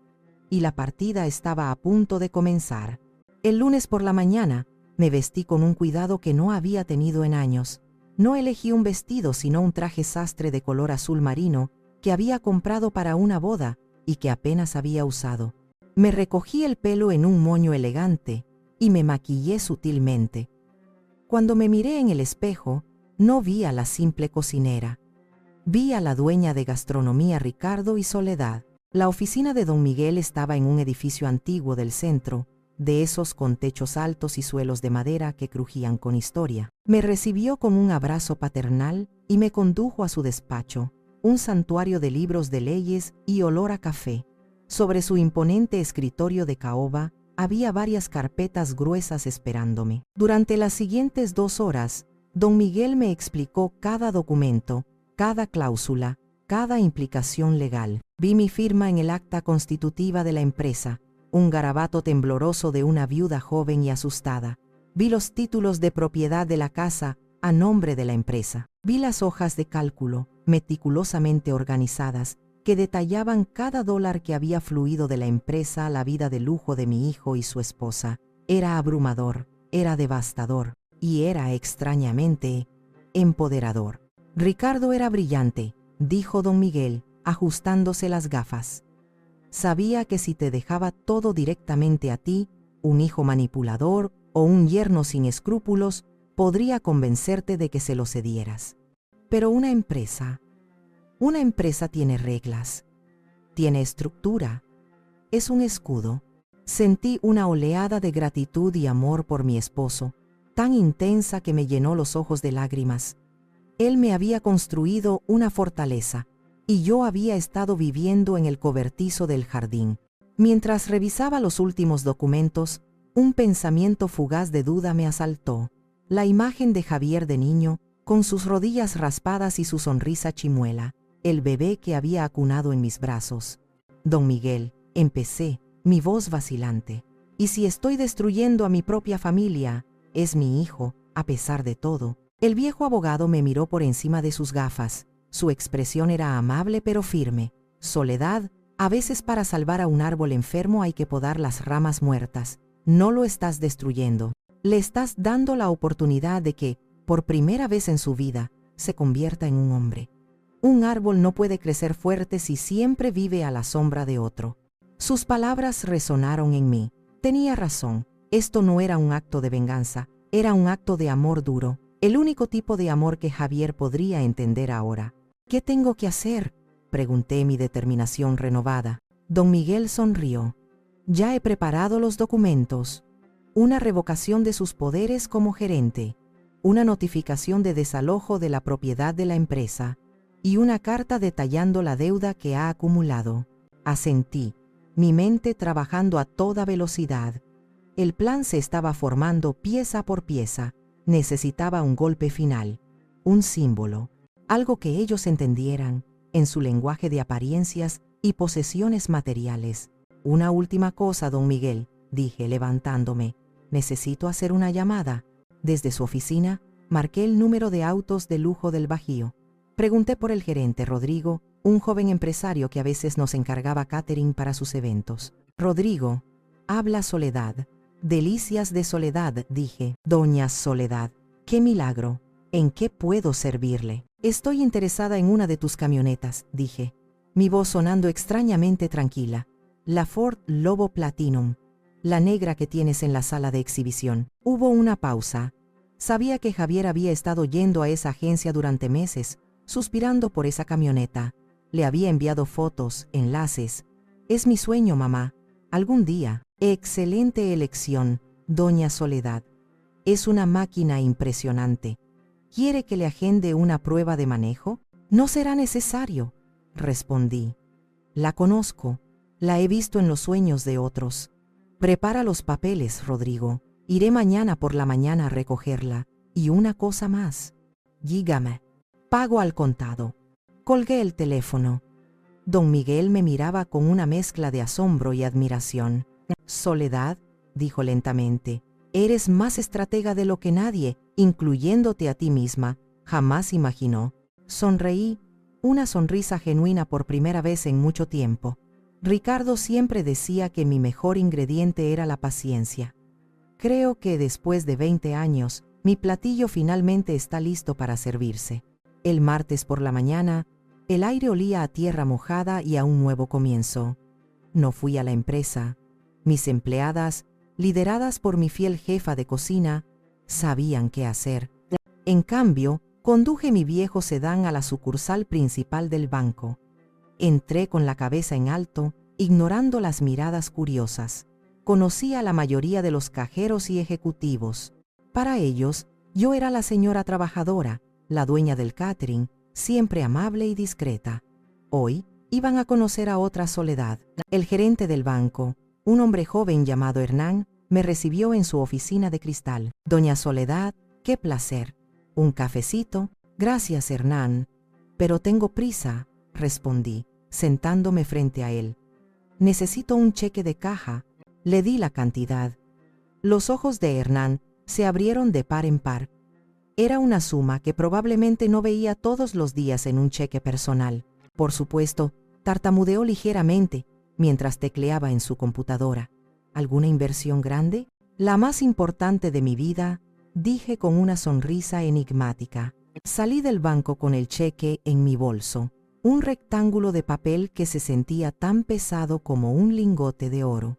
Y la partida estaba a punto de comenzar. El lunes por la mañana, me vestí con un cuidado que no había tenido en años. No elegí un vestido, sino un traje sastre de color azul marino que había comprado para una boda y que apenas había usado. Me recogí el pelo en un moño elegante y me maquillé sutilmente. Cuando me miré en el espejo, no vi a la simple cocinera. Vi a la dueña de gastronomía Ricardo y Soledad. La oficina de don Miguel estaba en un edificio antiguo del centro, de esos con techos altos y suelos de madera que crujían con historia. Me recibió con un abrazo paternal y me condujo a su despacho, un santuario de libros de leyes y olor a café. Sobre su imponente escritorio de caoba había varias carpetas gruesas esperándome. Durante las siguientes 2 horas, don Miguel me explicó cada documento, cada cláusula, cada implicación legal. Vi mi firma en el acta constitutiva de la empresa, un garabato tembloroso de una viuda joven y asustada. Vi los títulos de propiedad de la casa a nombre de la empresa. Vi las hojas de cálculo, meticulosamente organizadas, que detallaban cada dólar que había fluido de la empresa a la vida de lujo de mi hijo y su esposa. Era abrumador, era devastador y era extrañamente empoderador. Ricardo era brillante, dijo don Miguel, ajustándose las gafas. Sabía que si te dejaba todo directamente a ti, un hijo manipulador o un yerno sin escrúpulos, podría convencerte de que se lo cedieras. Pero una empresa tiene reglas, tiene estructura, es un escudo. Sentí una oleada de gratitud y amor por mi esposo, tan intensa que me llenó los ojos de lágrimas. Él me había construido una fortaleza, y yo había estado viviendo en el cobertizo del jardín. Mientras revisaba los últimos documentos, un pensamiento fugaz de duda me asaltó. La imagen de Javier de niño, con sus rodillas raspadas y su sonrisa chimuela, el bebé que había acunado en mis brazos. Don Miguel, empecé, mi voz vacilante. ¿Y si estoy destruyendo a mi propia familia? Es mi hijo, a pesar de todo. El viejo abogado me miró por encima de sus gafas. Su expresión era amable pero firme. Soledad, a veces para salvar a un árbol enfermo hay que podar las ramas muertas. No lo estás destruyendo. Le estás dando la oportunidad de que, por primera vez en su vida, se convierta en un hombre. Un árbol no puede crecer fuerte si siempre vive a la sombra de otro. Sus palabras resonaron en mí. Tenía razón. Esto no era un acto de venganza, era un acto de amor duro. El único tipo de amor que Javier podría entender ahora. ¿Qué tengo que hacer?, pregunté, mi determinación renovada. Don Miguel sonrió. Ya he preparado los documentos. Una revocación de sus poderes como gerente, una notificación de desalojo de la propiedad de la empresa y una carta detallando la deuda que ha acumulado. Asentí, mi mente trabajando a toda velocidad. El plan se estaba formando pieza por pieza. Necesitaba un golpe final, un símbolo, algo que ellos entendieran en su lenguaje de apariencias y posesiones materiales. Una última cosa, don Miguel, dije levantándome. Necesito hacer una llamada. Desde su oficina, marqué el número de autos de lujo del Bajío. Pregunté por el gerente Rodrigo, un joven empresario que a veces nos encargaba catering para sus eventos. Rodrigo, habla Soledad. Delicias de Soledad, dije. Doña Soledad, qué milagro. ¿En qué puedo servirle? Estoy interesada en una de tus camionetas, dije, mi voz sonando extrañamente tranquila. La Ford Lobo Platinum, la negra que tienes en la sala de exhibición. Hubo una pausa. Sabía que Javier había estado yendo a esa agencia durante meses, suspirando por esa camioneta. Le había enviado fotos, enlaces. Es mi sueño, mamá. Algún día. Excelente elección, doña Soledad. Es una máquina impresionante. ¿Quiere que le agende una prueba de manejo? No será necesario, respondí. La conozco. La he visto en los sueños de otros. Prepara los papeles, Rodrigo. Iré mañana por la mañana a recogerla. Y una cosa más. Dígame. Pago al contado. Colgué el teléfono. Don Miguel me miraba con una mezcla de asombro y admiración. Soledad, dijo lentamente, eres más estratega de lo que nadie, incluyéndote a ti misma, jamás imaginó. Sonreí, una sonrisa genuina por primera vez en mucho tiempo. Ricardo siempre decía que mi mejor ingrediente era la paciencia. Creo que después de 20 años, mi platillo finalmente está listo para servirse. El martes por la mañana, el aire olía a tierra mojada y a un nuevo comienzo. No fui a la empresa. Mis empleadas, lideradas por mi fiel jefa de cocina, sabían qué hacer. En cambio, conduje mi viejo sedán a la sucursal principal del banco. Entré con la cabeza en alto, ignorando las miradas curiosas. Conocí a la mayoría de los cajeros y ejecutivos. Para ellos, yo era la señora trabajadora, la dueña del catering, siempre amable y discreta. Hoy, iban a conocer a otra Soledad. El gerente del banco, un hombre joven llamado Hernán, me recibió en su oficina de cristal. Doña Soledad, qué placer. Un cafecito. Gracias, Hernán. Pero tengo prisa, respondí, sentándome frente a él. Necesito un cheque de caja. Le di la cantidad. Los ojos de Hernán se abrieron de par en par. Era una suma que probablemente no veía todos los días en un cheque personal. Por supuesto, tartamudeó ligeramente mientras tecleaba en su computadora. ¿Alguna inversión grande? La más importante de mi vida, dije con una sonrisa enigmática. Salí del banco con el cheque en mi bolso, un rectángulo de papel que se sentía tan pesado como un lingote de oro.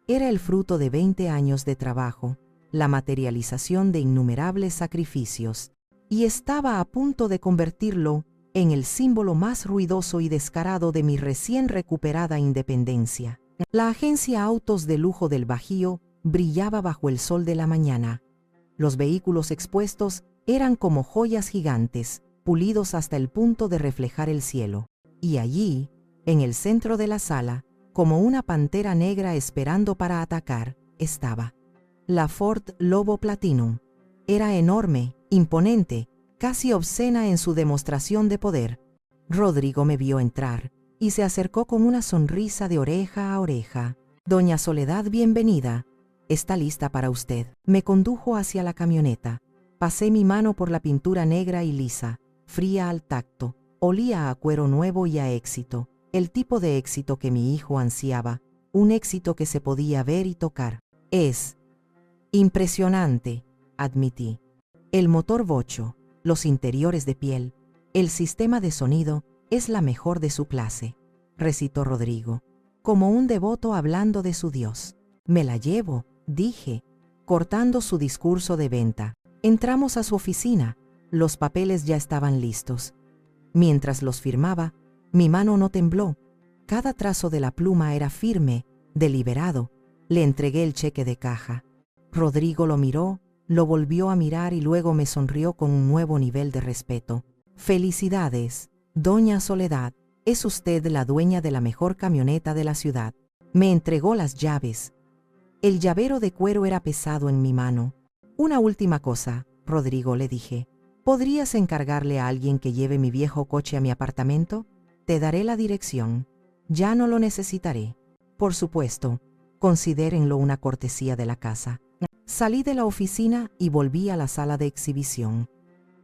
Era el fruto de 20 años de trabajo, la materialización de innumerables sacrificios, y estaba a punto de convertirlo en el símbolo más ruidoso y descarado de mi recién recuperada independencia. La agencia Autos de Lujo del Bajío brillaba bajo el sol de la mañana. Los vehículos expuestos eran como joyas gigantes, pulidos hasta el punto de reflejar el cielo. Y allí, en el centro de la sala, como una pantera negra esperando para atacar, estaba la Ford Lobo Platinum. Era enorme, imponente, casi obscena en su demostración de poder. Rodrigo me vio entrar y se acercó con una sonrisa de oreja a oreja. Doña Soledad, bienvenida. Está lista para usted. Me condujo hacia la camioneta. Pasé mi mano por la pintura negra y lisa, fría al tacto. Olía a cuero nuevo y a éxito, el tipo de éxito que mi hijo ansiaba, un éxito que se podía ver y tocar. Es impresionante, admití. El motor bocho, los interiores de piel, el sistema de sonido es la mejor de su clase, recitó Rodrigo, como un devoto hablando de su Dios. Me la llevo, dije, cortando su discurso de venta. Entramos a su oficina, los papeles ya estaban listos. Mientras los firmaba, mi mano no tembló. Cada trazo de la pluma era firme, deliberado. Le entregué el cheque de caja. Rodrigo lo miró, lo volvió a mirar y luego me sonrió con un nuevo nivel de respeto. Felicidades, doña Soledad. Es usted la dueña de la mejor camioneta de la ciudad. Me entregó las llaves. El llavero de cuero era pesado en mi mano. Una última cosa, Rodrigo, le dije. ¿Podrías encargarle a alguien que lleve mi viejo coche a mi apartamento? Te daré la dirección. Ya no lo necesitaré. Por supuesto, considérenlo una cortesía de la casa. Salí de la oficina y volví a la sala de exhibición.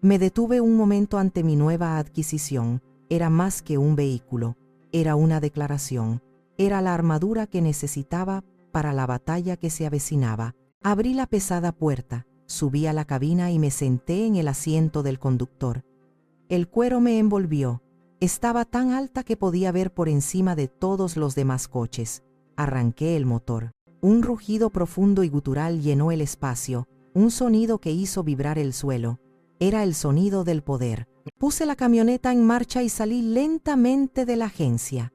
Me detuve un momento ante mi nueva adquisición. Era más que un vehículo. Era una declaración. Era la armadura que necesitaba para la batalla que se avecinaba. Abrí la pesada puerta, subí a la cabina y me senté en el asiento del conductor. El cuero me envolvió. Estaba tan alta que podía ver por encima de todos los demás coches. Arranqué el motor. Un rugido profundo y gutural llenó el espacio, un sonido que hizo vibrar el suelo. Era el sonido del poder. Puse la camioneta en marcha y salí lentamente de la agencia.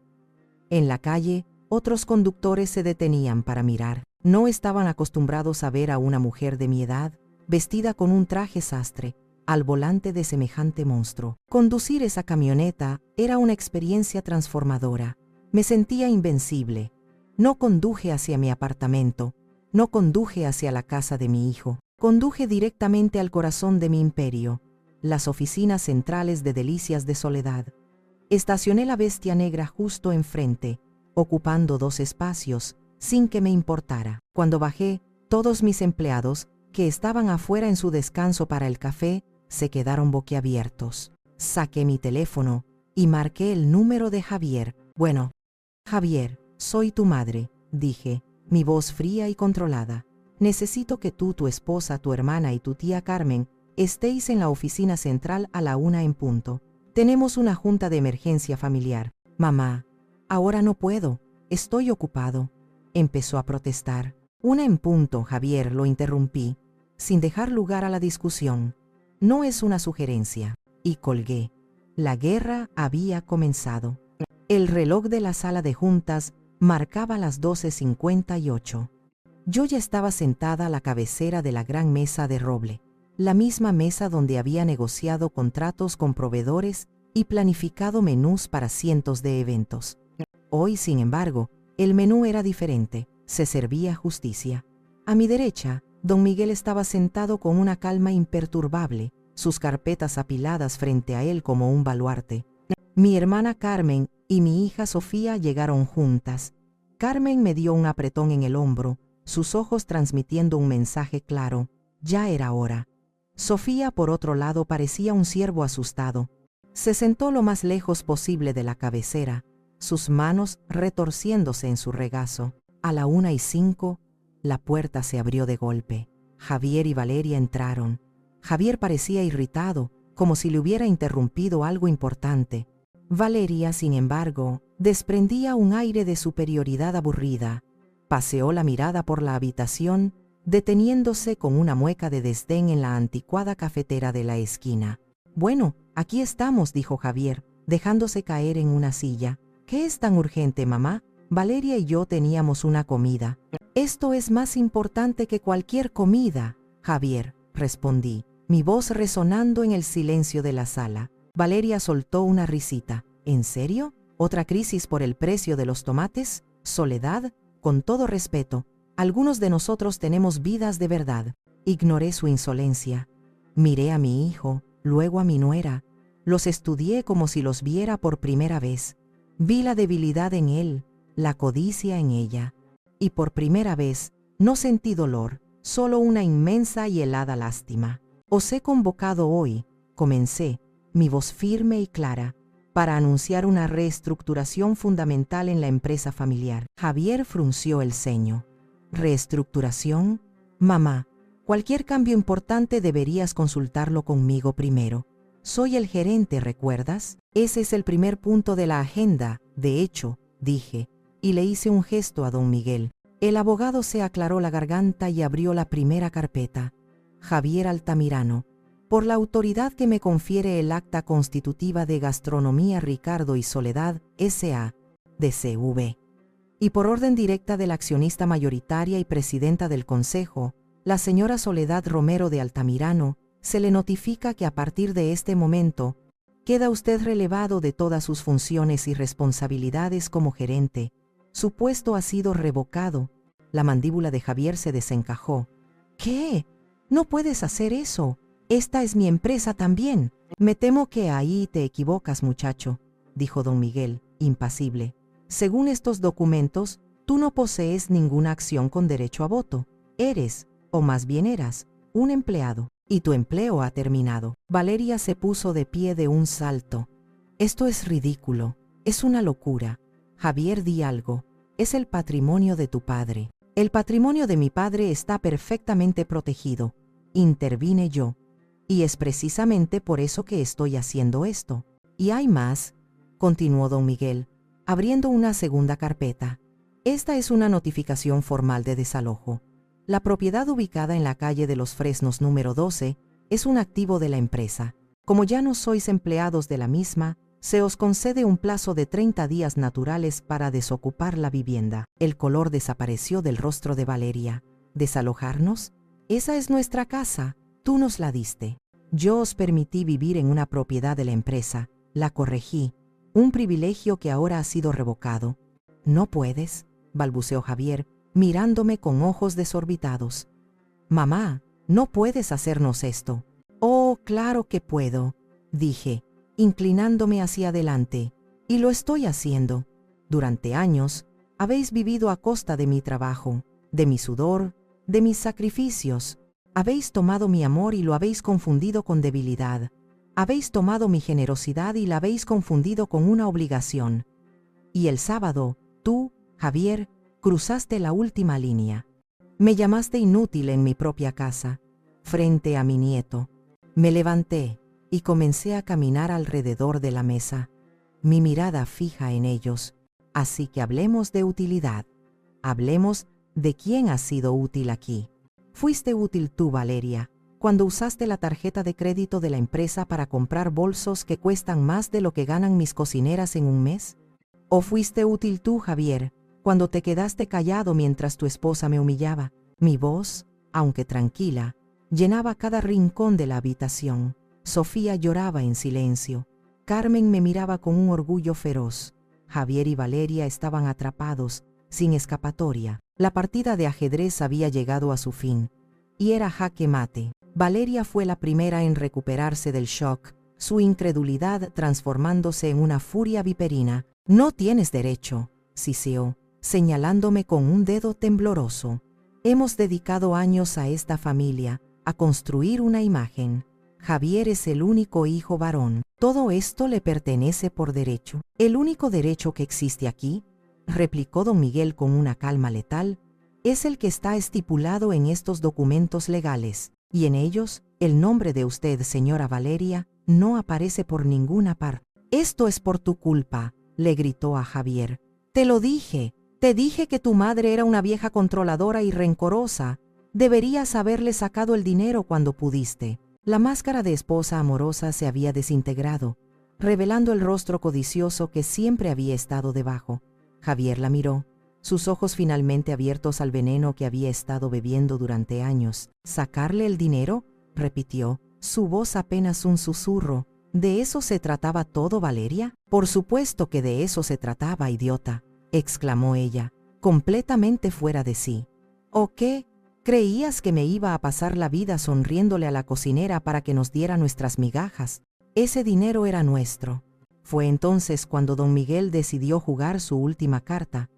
En la calle, Otros conductores se detenían para mirar. No estaban acostumbrados a ver a una mujer de mi edad, vestida con un traje sastre, al volante de semejante monstruo. Conducir esa camioneta era una experiencia transformadora. Me sentía invencible. No conduje hacia mi apartamento, no conduje hacia la casa de mi hijo. Conduje directamente al corazón de mi imperio, las oficinas centrales de Delicias de Soledad. Estacioné la bestia negra justo enfrente, ocupando 2 espacios, sin que me importara. Cuando bajé, todos mis empleados, que estaban afuera en su descanso para el café, se quedaron boquiabiertos. Saqué mi teléfono y marqué el número de Javier. Bueno, Javier, soy tu madre, dije, mi voz fría y controlada. Necesito que tú, tu esposa, tu hermana y tu tía Carmen estéis en la oficina central a la 1 en punto. Tenemos una junta de emergencia familiar. Mamá, ahora no puedo, estoy ocupado. Empezó a protestar. 1 en punto, Javier, lo interrumpí, sin dejar lugar a la discusión. No es una sugerencia. Y colgué. La guerra había comenzado. El reloj de la sala de juntas marcaba las 12:58. Yo ya estaba sentada a la cabecera de la gran mesa de roble, la misma mesa donde había negociado contratos con proveedores y planificado menús para cientos de eventos. Hoy, sin embargo, el menú era diferente, se servía justicia. A mi derecha, don Miguel estaba sentado con una calma imperturbable, sus carpetas apiladas frente a él como un baluarte. Mi hermana Carmen y mi hija Sofía llegaron juntas. Carmen me dio un apretón en el hombro, sus ojos transmitiendo un mensaje claro: ya era hora. Sofía, por otro lado, parecía un ciervo asustado. Se sentó lo más lejos posible de la cabecera, sus manos retorciéndose en su regazo. A la 1:05, la puerta se abrió de golpe. Javier y Valeria entraron. Javier parecía irritado, como si le hubiera interrumpido algo importante. Valeria, sin embargo, desprendía un aire de superioridad aburrida. Paseó la mirada por la habitación, deteniéndose con una mueca de desdén en la anticuada cafetera de la esquina. Bueno, aquí estamos, dijo Javier, dejándose caer en una silla. ¿Qué es tan urgente, mamá? Valeria y yo teníamos una comida. Esto es más importante que cualquier comida, Javier, respondí, mi voz resonando en el silencio de la sala. Valeria soltó una risita. ¿En serio? ¿Otra crisis por el precio de los tomates? Soledad, con todo respeto, algunos de nosotros tenemos vidas de verdad. Ignoré su insolencia. Miré a mi hijo, luego a mi nuera. Los estudié como si los viera por primera vez. Vi la debilidad en él, la codicia en ella. Y por primera vez, no sentí dolor, solo una inmensa y helada lástima. Os he convocado hoy, comencé, mi voz firme y clara, para anunciar una reestructuración fundamental en la empresa familiar. Javier frunció el ceño. ¿Reestructuración? Mamá, cualquier cambio importante deberías consultarlo conmigo primero. Soy el gerente, ¿recuerdas? Ese es el primer punto de la agenda, de hecho, dije, y le hice un gesto a don Miguel. El abogado se aclaró la garganta y abrió la primera carpeta. Javier Altamirano. Por la autoridad que me confiere el acta constitutiva de Gastronomía Ricardo y Soledad, S.A., de CV. Y por orden directa de la accionista mayoritaria y presidenta del Consejo, la señora Soledad Romero de Altamirano, se le notifica que a partir de este momento, queda usted relevado de todas sus funciones y responsabilidades como gerente. Su puesto ha sido revocado. La mandíbula de Javier se desencajó. ¿Qué? No puedes hacer eso. Esta es mi empresa también. Me temo que ahí te equivocas, muchacho, dijo don Miguel, impasible. Según estos documentos, tú no posees ninguna acción con derecho a voto. Eres, o más bien eras, un empleado, y tu empleo ha terminado. Valeria se puso de pie de un salto. Esto es ridículo, es una locura. Javier, di algo. Es el patrimonio de tu padre. El patrimonio de mi padre está perfectamente protegido. Intervine yo. Y es precisamente por eso que estoy haciendo esto. Y hay más, continuó don Miguel, abriendo una segunda carpeta. Esta es una notificación formal de desalojo. La propiedad ubicada en la calle de los Fresnos número 12 es un activo de la empresa. Como ya no sois empleados de la misma, Se os concede un plazo de 30 días naturales para desocupar la vivienda. El color desapareció del rostro de Valeria. ¿Desalojarnos? Esa es nuestra casa. Tú nos la diste. Yo os permití vivir en una propiedad de la empresa. La corregí. Un privilegio que ahora ha sido revocado. No puedes, balbuceó Javier, mirándome con ojos desorbitados. Mamá, no puedes hacernos esto. Oh, claro que puedo, dije, inclinándome hacia adelante, y lo estoy haciendo. Durante años, habéis vivido a costa de mi trabajo, de mi sudor, de mis sacrificios. Habéis tomado mi amor y lo habéis confundido con debilidad. Habéis tomado mi generosidad y la habéis confundido con una obligación. Y el sábado, tú, Javier, cruzaste la última línea. Me llamaste inútil en mi propia casa, frente a mi nieto. Me levanté y comencé a caminar alrededor de la mesa, mi mirada fija en ellos. Así que hablemos de utilidad. Hablemos de quién ha sido útil aquí. Fuiste útil tú, Valeria, cuando usaste la tarjeta de crédito de la empresa para comprar bolsos que cuestan más de lo que ganan mis cocineras en un mes. ¿O fuiste útil tú, Javier, cuando te quedaste callado mientras tu esposa me humillaba? Mi voz, aunque tranquila, llenaba cada rincón de la habitación. Sofía lloraba en silencio. Carmen me miraba con un orgullo feroz. Javier y Valeria estaban atrapados, sin escapatoria. La partida de ajedrez había llegado a su fin, y era jaque mate. Valeria fue la primera en recuperarse del shock, su incredulidad transformándose en una furia viperina. No tienes derecho, siseó, señalándome con un dedo tembloroso. Hemos dedicado años a esta familia, a construir una imagen. Javier es el único hijo varón. Todo esto le pertenece por derecho. El único derecho que existe aquí, replicó don Miguel con una calma letal, es el que está estipulado en estos documentos legales, y en ellos, el nombre de usted, señora Valeria, no aparece por ninguna parte. Esto es por tu culpa, le gritó a Javier. Te lo dije, te dije que tu madre era una vieja controladora y rencorosa. Deberías haberle sacado el dinero cuando pudiste. La máscara de esposa amorosa se había desintegrado, revelando el rostro codicioso que siempre había estado debajo. Javier la miró, sus ojos finalmente abiertos al veneno que había estado bebiendo durante años. ¿Sacarle el dinero?, repitió, su voz apenas un susurro. ¿De eso se trataba todo, Valeria? Por supuesto que de eso se trataba, idiota, exclamó ella, completamente fuera de sí. ¿O qué? ¿Creías que me iba a pasar la vida sonriéndole a la cocinera para que nos diera nuestras migajas? Ese dinero era nuestro. Fue entonces cuando don Miguel decidió jugar su última carta.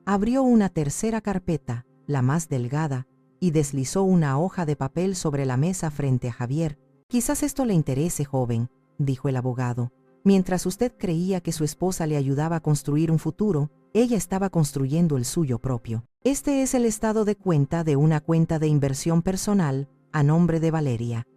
Abrió una tercera carpeta, la más delgada, y deslizó una hoja de papel sobre la mesa frente a Javier. Quizás esto le interese, joven, dijo el abogado. Mientras usted creía que su esposa le ayudaba a construir un futuro, ella estaba construyendo el suyo propio. Este es el estado de cuenta de una cuenta de inversión personal a nombre de Valeria.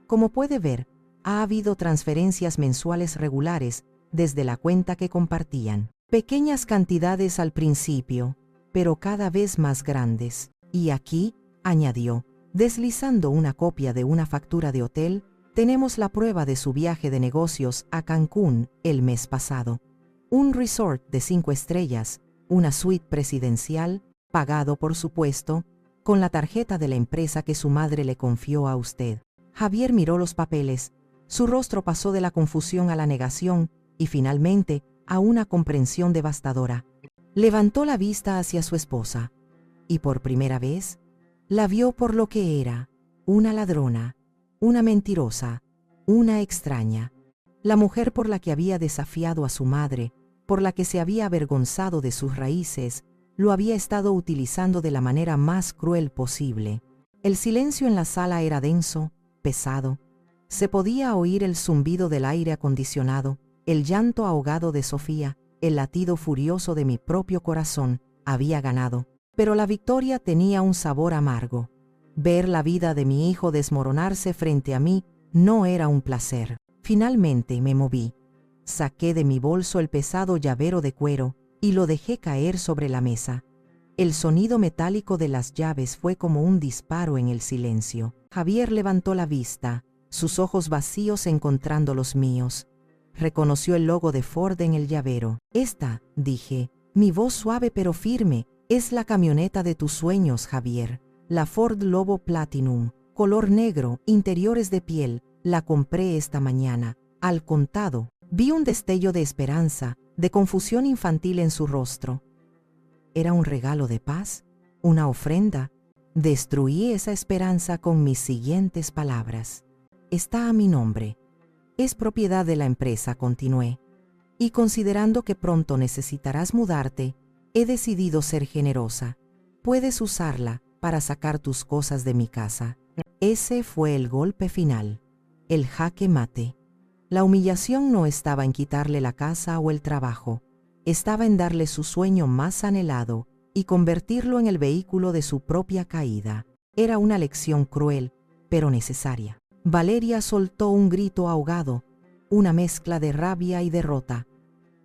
Como puede ver, ha habido transferencias mensuales regulares desde la cuenta que compartían. Pequeñas cantidades al principio, pero cada vez más grandes. Y aquí, añadió, deslizando una copia de una factura de hotel, tenemos la prueba de su viaje de negocios a Cancún el mes pasado. Un resort de 5 estrellas, una suite presidencial, pagado por supuesto, con la tarjeta de la empresa que su madre le confió a usted. Javier miró los papeles, su rostro pasó de la confusión a la negación y finalmente a una comprensión devastadora. Levantó la vista hacia su esposa y por primera vez la vio por lo que era, una ladrona, una mentirosa, una extraña. La mujer por la que había desafiado a su madre, por la que se había avergonzado de sus raíces, lo había estado utilizando de la manera más cruel posible. El silencio en la sala era denso, pesado. Se podía oír el zumbido del aire acondicionado, el llanto ahogado de Sofía, el latido furioso de mi propio corazón. Había ganado, pero la victoria tenía un sabor amargo. Ver la vida de mi hijo desmoronarse frente a mí no era un placer. Finalmente me moví. Saqué de mi bolso el pesado llavero de cuero y lo dejé caer sobre la mesa. El sonido metálico de las llaves fue como un disparo en el silencio. Javier levantó la vista, sus ojos vacíos encontrando los míos. Reconoció el logo de Ford en el llavero. Esta, dije, mi voz suave pero firme, es la camioneta de tus sueños, Javier. La Ford Lobo Platinum, color negro, interiores de piel. La compré esta mañana. Al contado, vi un destello de esperanza, de confusión infantil en su rostro. ¿Era un regalo de paz? ¿Una ofrenda? Destruí esa esperanza con mis siguientes palabras. Está a mi nombre. Es propiedad de la empresa, continué. Y considerando que pronto necesitarás mudarte, he decidido ser generosa. Puedes usarla para sacar tus cosas de mi casa. Ese fue el golpe final, el jaque mate. La humillación no estaba en quitarle la casa o el trabajo, estaba en darle su sueño más anhelado y convertirlo en el vehículo de su propia caída. Era una lección cruel, pero necesaria. Valeria soltó un grito ahogado, una mezcla de rabia y derrota.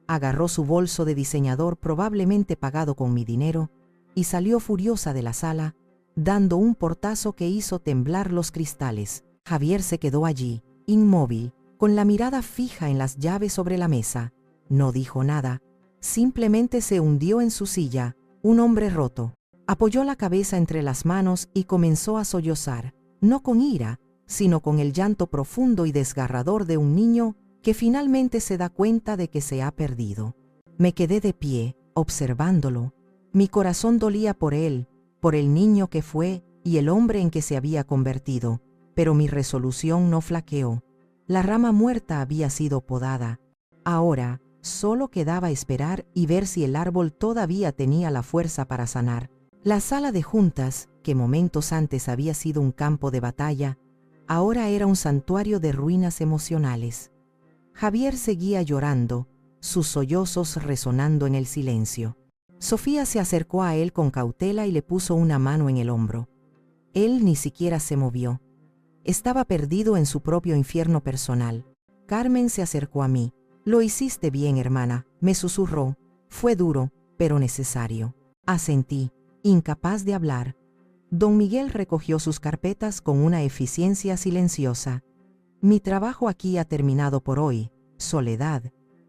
Agarró su bolso de diseñador probablemente pagado con mi dinero y salió furiosa de la sala, dando un portazo que hizo temblar los cristales. Javier se quedó allí, inmóvil, con la mirada fija en las llaves sobre la mesa. No dijo nada, simplemente se hundió en su silla, un hombre roto. Apoyó la cabeza entre las manos y comenzó a sollozar, no con ira, sino con el llanto profundo y desgarrador de un niño que finalmente se da cuenta de que se ha perdido. Me quedé de pie, observándolo. Mi corazón dolía por él, por el niño que fue y el hombre en que se había convertido, pero mi resolución no flaqueó. La rama muerta había sido podada. Ahora, solo quedaba esperar y ver si el árbol todavía tenía la fuerza para sanar. La sala de juntas, que momentos antes había sido un campo de batalla, ahora era un santuario de ruinas emocionales. Javier seguía llorando, sus sollozos resonando en el silencio. Sofía se acercó a él con cautela y le puso una mano en el hombro. Él ni siquiera se movió. Estaba perdido en su propio infierno personal. Carmen se acercó a mí. «Lo hiciste bien, hermana», me susurró. «Fue duro, pero necesario». Asentí, incapaz de hablar. Don Miguel recogió sus carpetas con una eficiencia silenciosa. «Mi trabajo aquí ha terminado por hoy, Soledad.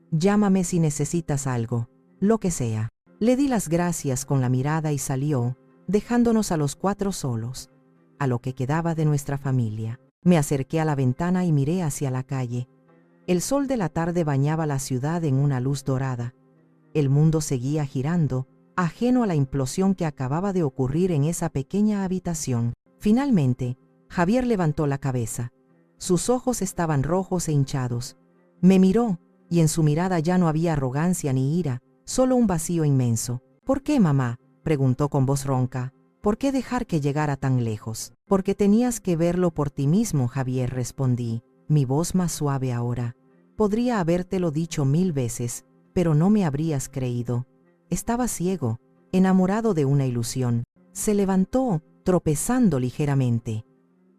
Llámame si necesitas algo, lo que sea». Le di las gracias con la mirada y salió, dejándonos a los 4 solos, a lo que quedaba de nuestra familia. Me acerqué a la ventana y miré hacia la calle. El sol de la tarde bañaba la ciudad en una luz dorada. El mundo seguía girando, ajeno a la implosión que acababa de ocurrir en esa pequeña habitación. Finalmente, Javier levantó la cabeza. Sus ojos estaban rojos e hinchados. Me miró, y en su mirada ya no había arrogancia ni ira, solo un vacío inmenso. «¿Por qué, mamá?», preguntó con voz ronca. «¿Por qué dejar que llegara tan lejos?». «Porque tenías que verlo por ti mismo, Javier», respondí, mi voz más suave ahora. «Podría habértelo dicho 1000 veces, pero no me habrías creído. Estaba ciego, enamorado de una ilusión». Se levantó, tropezando ligeramente.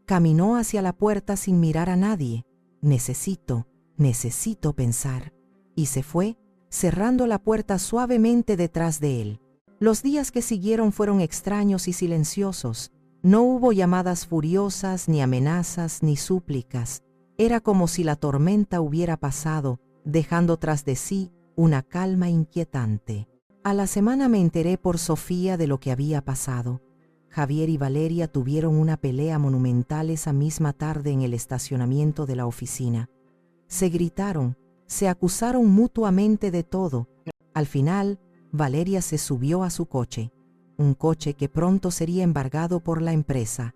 Caminó hacia la puerta sin mirar a nadie. Necesito pensar. Y se fue, cerrando la puerta suavemente detrás de él. Los días que siguieron fueron extraños y silenciosos. No hubo llamadas furiosas, ni amenazas, ni súplicas. Era como si la tormenta hubiera pasado, dejando tras de sí una calma inquietante. A la semana me enteré por Sofía de lo que había pasado. Javier y Valeria tuvieron una pelea monumental esa misma tarde en el estacionamiento de la oficina. Se gritaron, se acusaron mutuamente de todo. Al final, Valeria se subió a su coche, un coche que pronto sería embargado por la empresa,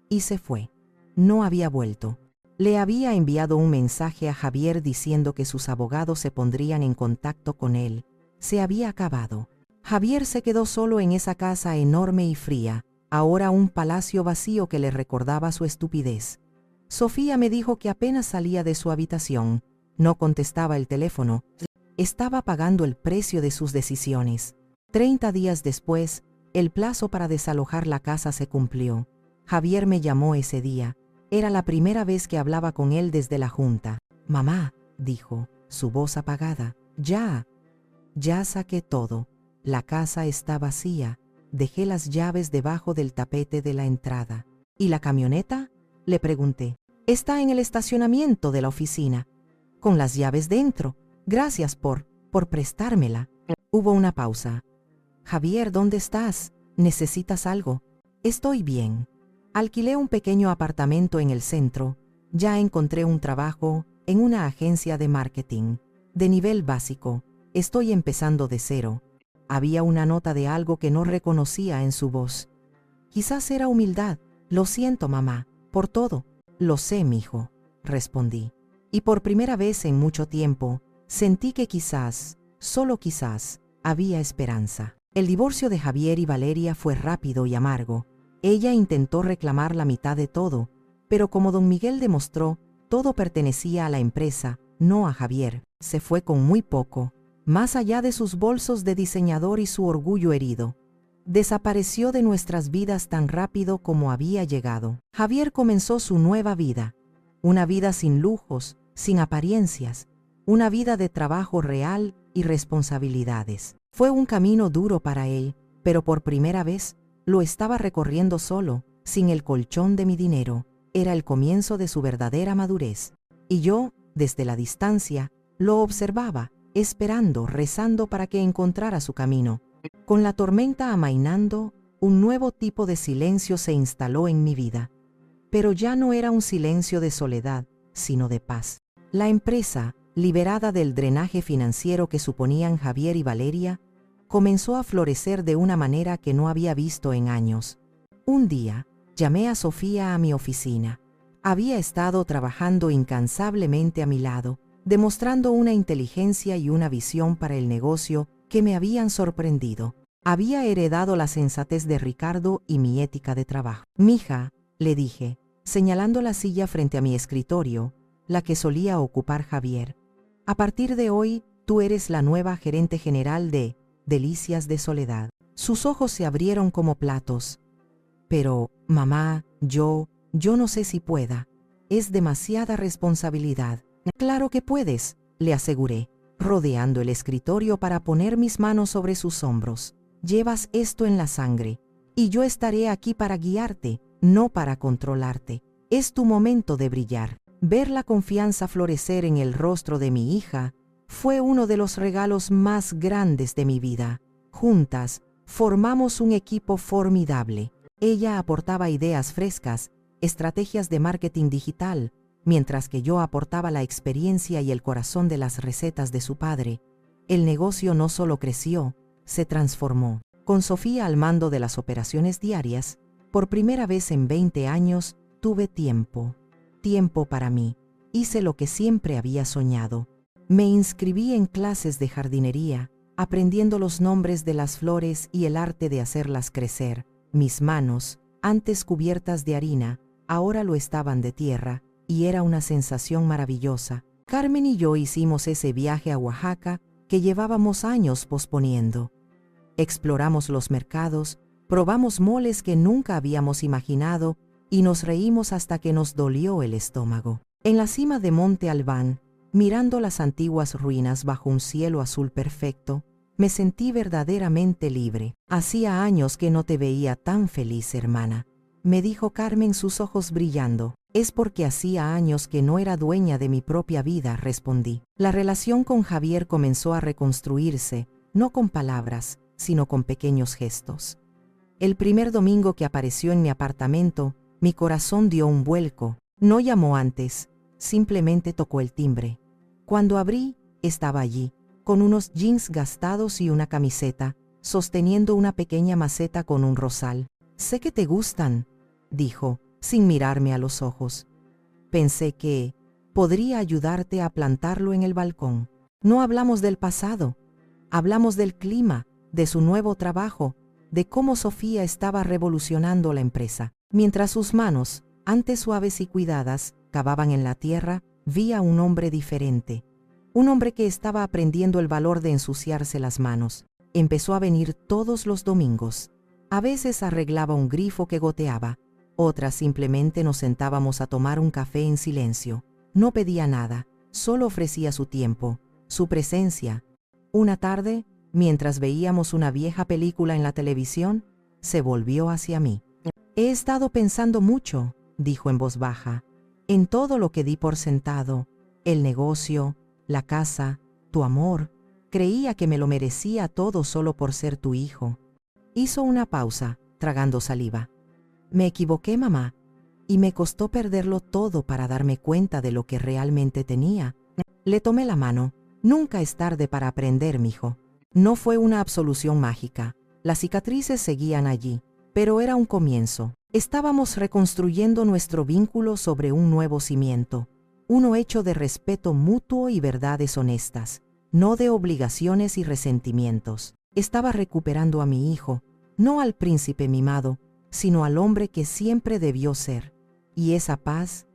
y se fue. No había vuelto. Le había enviado un mensaje a Javier diciendo que sus abogados se pondrían en contacto con él. Se había acabado. Javier se quedó solo en esa casa enorme y fría, ahora un palacio vacío que le recordaba su estupidez. Sofía me dijo que apenas salía de su habitación, no contestaba el teléfono, estaba pagando el precio de sus decisiones. 30 días después, el plazo para desalojar la casa se cumplió. Javier me llamó ese día. Era la primera vez que hablaba con él desde la junta. «Mamá», dijo, su voz apagada, ya saqué todo. La casa está vacía. Dejé las llaves debajo del tapete de la entrada». «¿Y la camioneta?», le pregunté. «Está en el estacionamiento de la oficina». con las llaves dentro. Gracias por prestármela. Hubo una pausa. Javier, ¿dónde estás? ¿Necesitas algo? Estoy bien. Alquilé un pequeño apartamento en el centro. Ya encontré un trabajo en una agencia de marketing. De nivel básico. Estoy empezando de cero. Había una nota de algo que no reconocía en su voz. Quizás era humildad. Lo siento, mamá, por todo. Lo sé, mijo, respondí. Y por primera vez en mucho tiempo, sentí que quizás, solo quizás, había esperanza. El divorcio de Javier y Valeria fue rápido y amargo. Ella intentó reclamar la mitad de todo, pero como don Miguel demostró, todo pertenecía a la empresa, no a Javier. Se fue con muy poco, más allá de sus bolsos de diseñador y su orgullo herido. Desapareció de nuestras vidas tan rápido como había llegado. Javier comenzó su nueva vida, una vida sin lujos, sin apariencias, una vida de trabajo real y responsabilidades. Fue un camino duro para él, pero por primera vez lo estaba recorriendo solo, sin el colchón de mi dinero. Era el comienzo de su verdadera madurez. Y yo, desde la distancia, lo observaba, esperando, rezando para que encontrara su camino. Con la tormenta amainando, un nuevo tipo de silencio se instaló en mi vida. Pero ya no era un silencio de soledad, sino de paz. La empresa, liberada del drenaje financiero que suponían Javier y Valeria, comenzó a florecer de una manera que no había visto en años. Un día, llamé a Sofía a mi oficina. Había estado trabajando incansablemente a mi lado, demostrando una inteligencia y una visión para el negocio que me habían sorprendido. Había heredado la sensatez de Ricardo y mi ética de trabajo. Mija, le dije, señalando la silla frente a mi escritorio, la que solía ocupar Javier. A partir de hoy, tú eres la nueva gerente general de Delicias de Soledad. Sus ojos se abrieron como platos. Pero, mamá, yo no sé si pueda. Es demasiada responsabilidad. Claro que puedes, le aseguré, rodeando el escritorio para poner mis manos sobre sus hombros. Llevas esto en la sangre, y yo estaré aquí para guiarte, no para controlarte. Es tu momento de brillar. Ver la confianza florecer en el rostro de mi hija fue uno de los regalos más grandes de mi vida. Juntas, formamos un equipo formidable. Ella aportaba ideas frescas, estrategias de marketing digital, mientras que yo aportaba la experiencia y el corazón de las recetas de su padre. El negocio no solo creció, se transformó. Con Sofía al mando de las operaciones diarias, por primera vez en 20 años, tuve tiempo. Tiempo para mí. Hice lo que siempre había soñado. Me inscribí en clases de jardinería, aprendiendo los nombres de las flores y el arte de hacerlas crecer. Mis manos, antes cubiertas de harina, ahora lo estaban de tierra, y era una sensación maravillosa. Carmen y yo hicimos ese viaje a Oaxaca que llevábamos años posponiendo. Exploramos los mercados, probamos moles que nunca habíamos imaginado y nos reímos hasta que nos dolió el estómago. En la cima de Monte Albán, mirando las antiguas ruinas bajo un cielo azul perfecto, me sentí verdaderamente libre. Hacía años que no te veía tan feliz, hermana, me dijo Carmen, sus ojos brillando. Es porque hacía años que no era dueña de mi propia vida, respondí. La relación con Javier comenzó a reconstruirse, no con palabras, sino con pequeños gestos. El primer domingo que apareció en mi apartamento, mi corazón dio un vuelco. No llamó antes, simplemente tocó el timbre. Cuando abrí, estaba allí, con unos jeans gastados y una camiseta, sosteniendo una pequeña maceta con un rosal. Sé que te gustan, dijo, sin mirarme a los ojos. Pensé que podría ayudarte a plantarlo en el balcón. No hablamos del pasado, hablamos del clima, de su nuevo trabajo, de cómo Sofía estaba revolucionando la empresa. Mientras sus manos, antes suaves y cuidadas, cavaban en la tierra, vi a un hombre diferente. Un hombre que estaba aprendiendo el valor de ensuciarse las manos. Empezó a venir todos los domingos. A veces arreglaba un grifo que goteaba, otras simplemente nos sentábamos a tomar un café en silencio. No pedía nada, solo ofrecía su tiempo, su presencia. Una tarde, mientras veíamos una vieja película en la televisión, se volvió hacia mí. He estado pensando mucho, dijo en voz baja, en todo lo que di por sentado, el negocio, la casa, tu amor. Creía que me lo merecía todo solo por ser tu hijo. Hizo una pausa, tragando saliva. Me equivoqué, mamá, y me costó perderlo todo para darme cuenta de lo que realmente tenía. Le tomé la mano. Nunca es tarde para aprender, mijo. No fue una absolución mágica. Las cicatrices seguían allí, pero era un comienzo. Estábamos reconstruyendo nuestro vínculo sobre un nuevo cimiento, uno hecho de respeto mutuo y verdades honestas, no de obligaciones y resentimientos. Estaba recuperando a mi hijo, no al príncipe mimado, sino al hombre que siempre debió ser. Y esa paz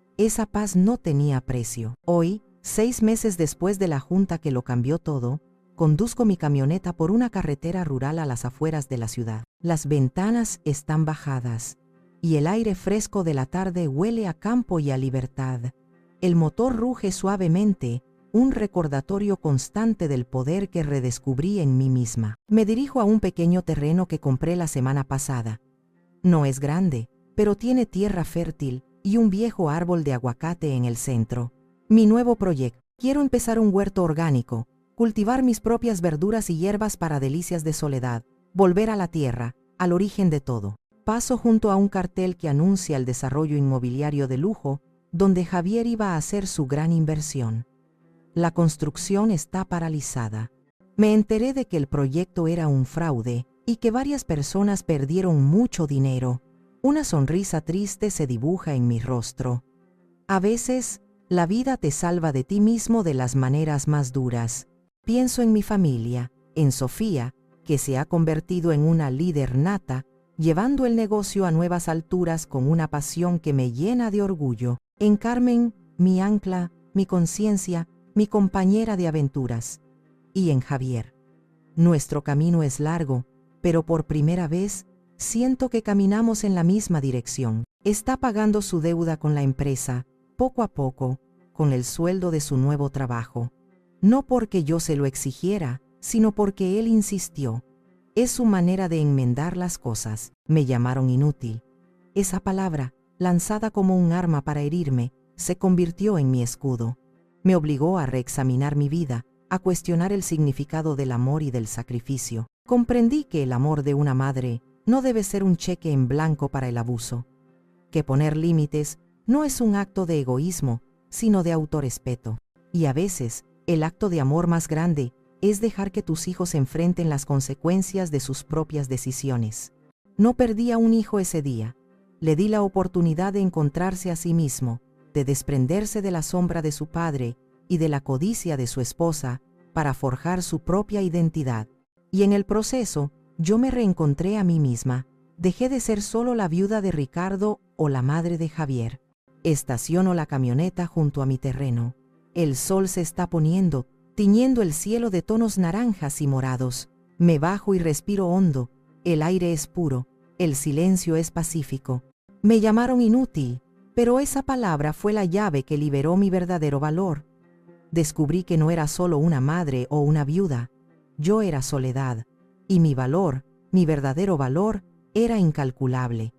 no tenía precio. Hoy, 6 meses después de la junta que lo cambió todo, conduzco mi camioneta por una carretera rural a las afueras de la ciudad. Las ventanas están bajadas y el aire fresco de la tarde huele a campo y a libertad. El motor ruge suavemente, un recordatorio constante del poder que redescubrí en mí misma. Me dirijo a un pequeño terreno que compré la semana pasada. No es grande, pero tiene tierra fértil y un viejo árbol de aguacate en el centro. Mi nuevo proyecto. Quiero empezar un huerto orgánico, cultivar mis propias verduras y hierbas para delicias de soledad, volver a la tierra, al origen de todo. Paso junto a un cartel que anuncia el desarrollo inmobiliario de lujo, donde Javier iba a hacer su gran inversión. La construcción está paralizada. Me enteré de que el proyecto era un fraude y que varias personas perdieron mucho dinero. Una sonrisa triste se dibuja en mi rostro. A veces, la vida te salva de ti mismo de las maneras más duras. Pienso en mi familia, en Sofía, que se ha convertido en una líder nata, llevando el negocio a nuevas alturas con una pasión que me llena de orgullo. En Carmen, mi ancla, mi conciencia, mi compañera de aventuras. Y en Javier. Nuestro camino es largo, pero por primera vez, siento que caminamos en la misma dirección. Está pagando su deuda con la empresa, poco a poco, con el sueldo de su nuevo trabajo. No porque yo se lo exigiera, sino porque él insistió. Es su manera de enmendar las cosas. Me llamaron inútil. Esa palabra, lanzada como un arma para herirme, se convirtió en mi escudo. Me obligó a reexaminar mi vida, a cuestionar el significado del amor y del sacrificio. Comprendí que el amor de una madre no debe ser un cheque en blanco para el abuso. Que poner límites no es un acto de egoísmo, sino de autorrespeto. Y a veces, el acto de amor más grande es dejar que tus hijos enfrenten las consecuencias de sus propias decisiones. No perdí a un hijo ese día. Le di la oportunidad de encontrarse a sí mismo, de desprenderse de la sombra de su padre y de la codicia de su esposa para forjar su propia identidad. Y en el proceso, yo me reencontré a mí misma. Dejé de ser solo la viuda de Ricardo o la madre de Javier. Estaciono la camioneta junto a mi terreno. El sol se está poniendo, tiñendo el cielo de tonos naranjas y morados. Me bajo y respiro hondo. El aire es puro, el silencio es pacífico. Me llamaron inútil, pero esa palabra fue la llave que liberó mi verdadero valor. Descubrí que no era solo una madre o una viuda. Yo era soledad, y mi valor, mi verdadero valor, era incalculable.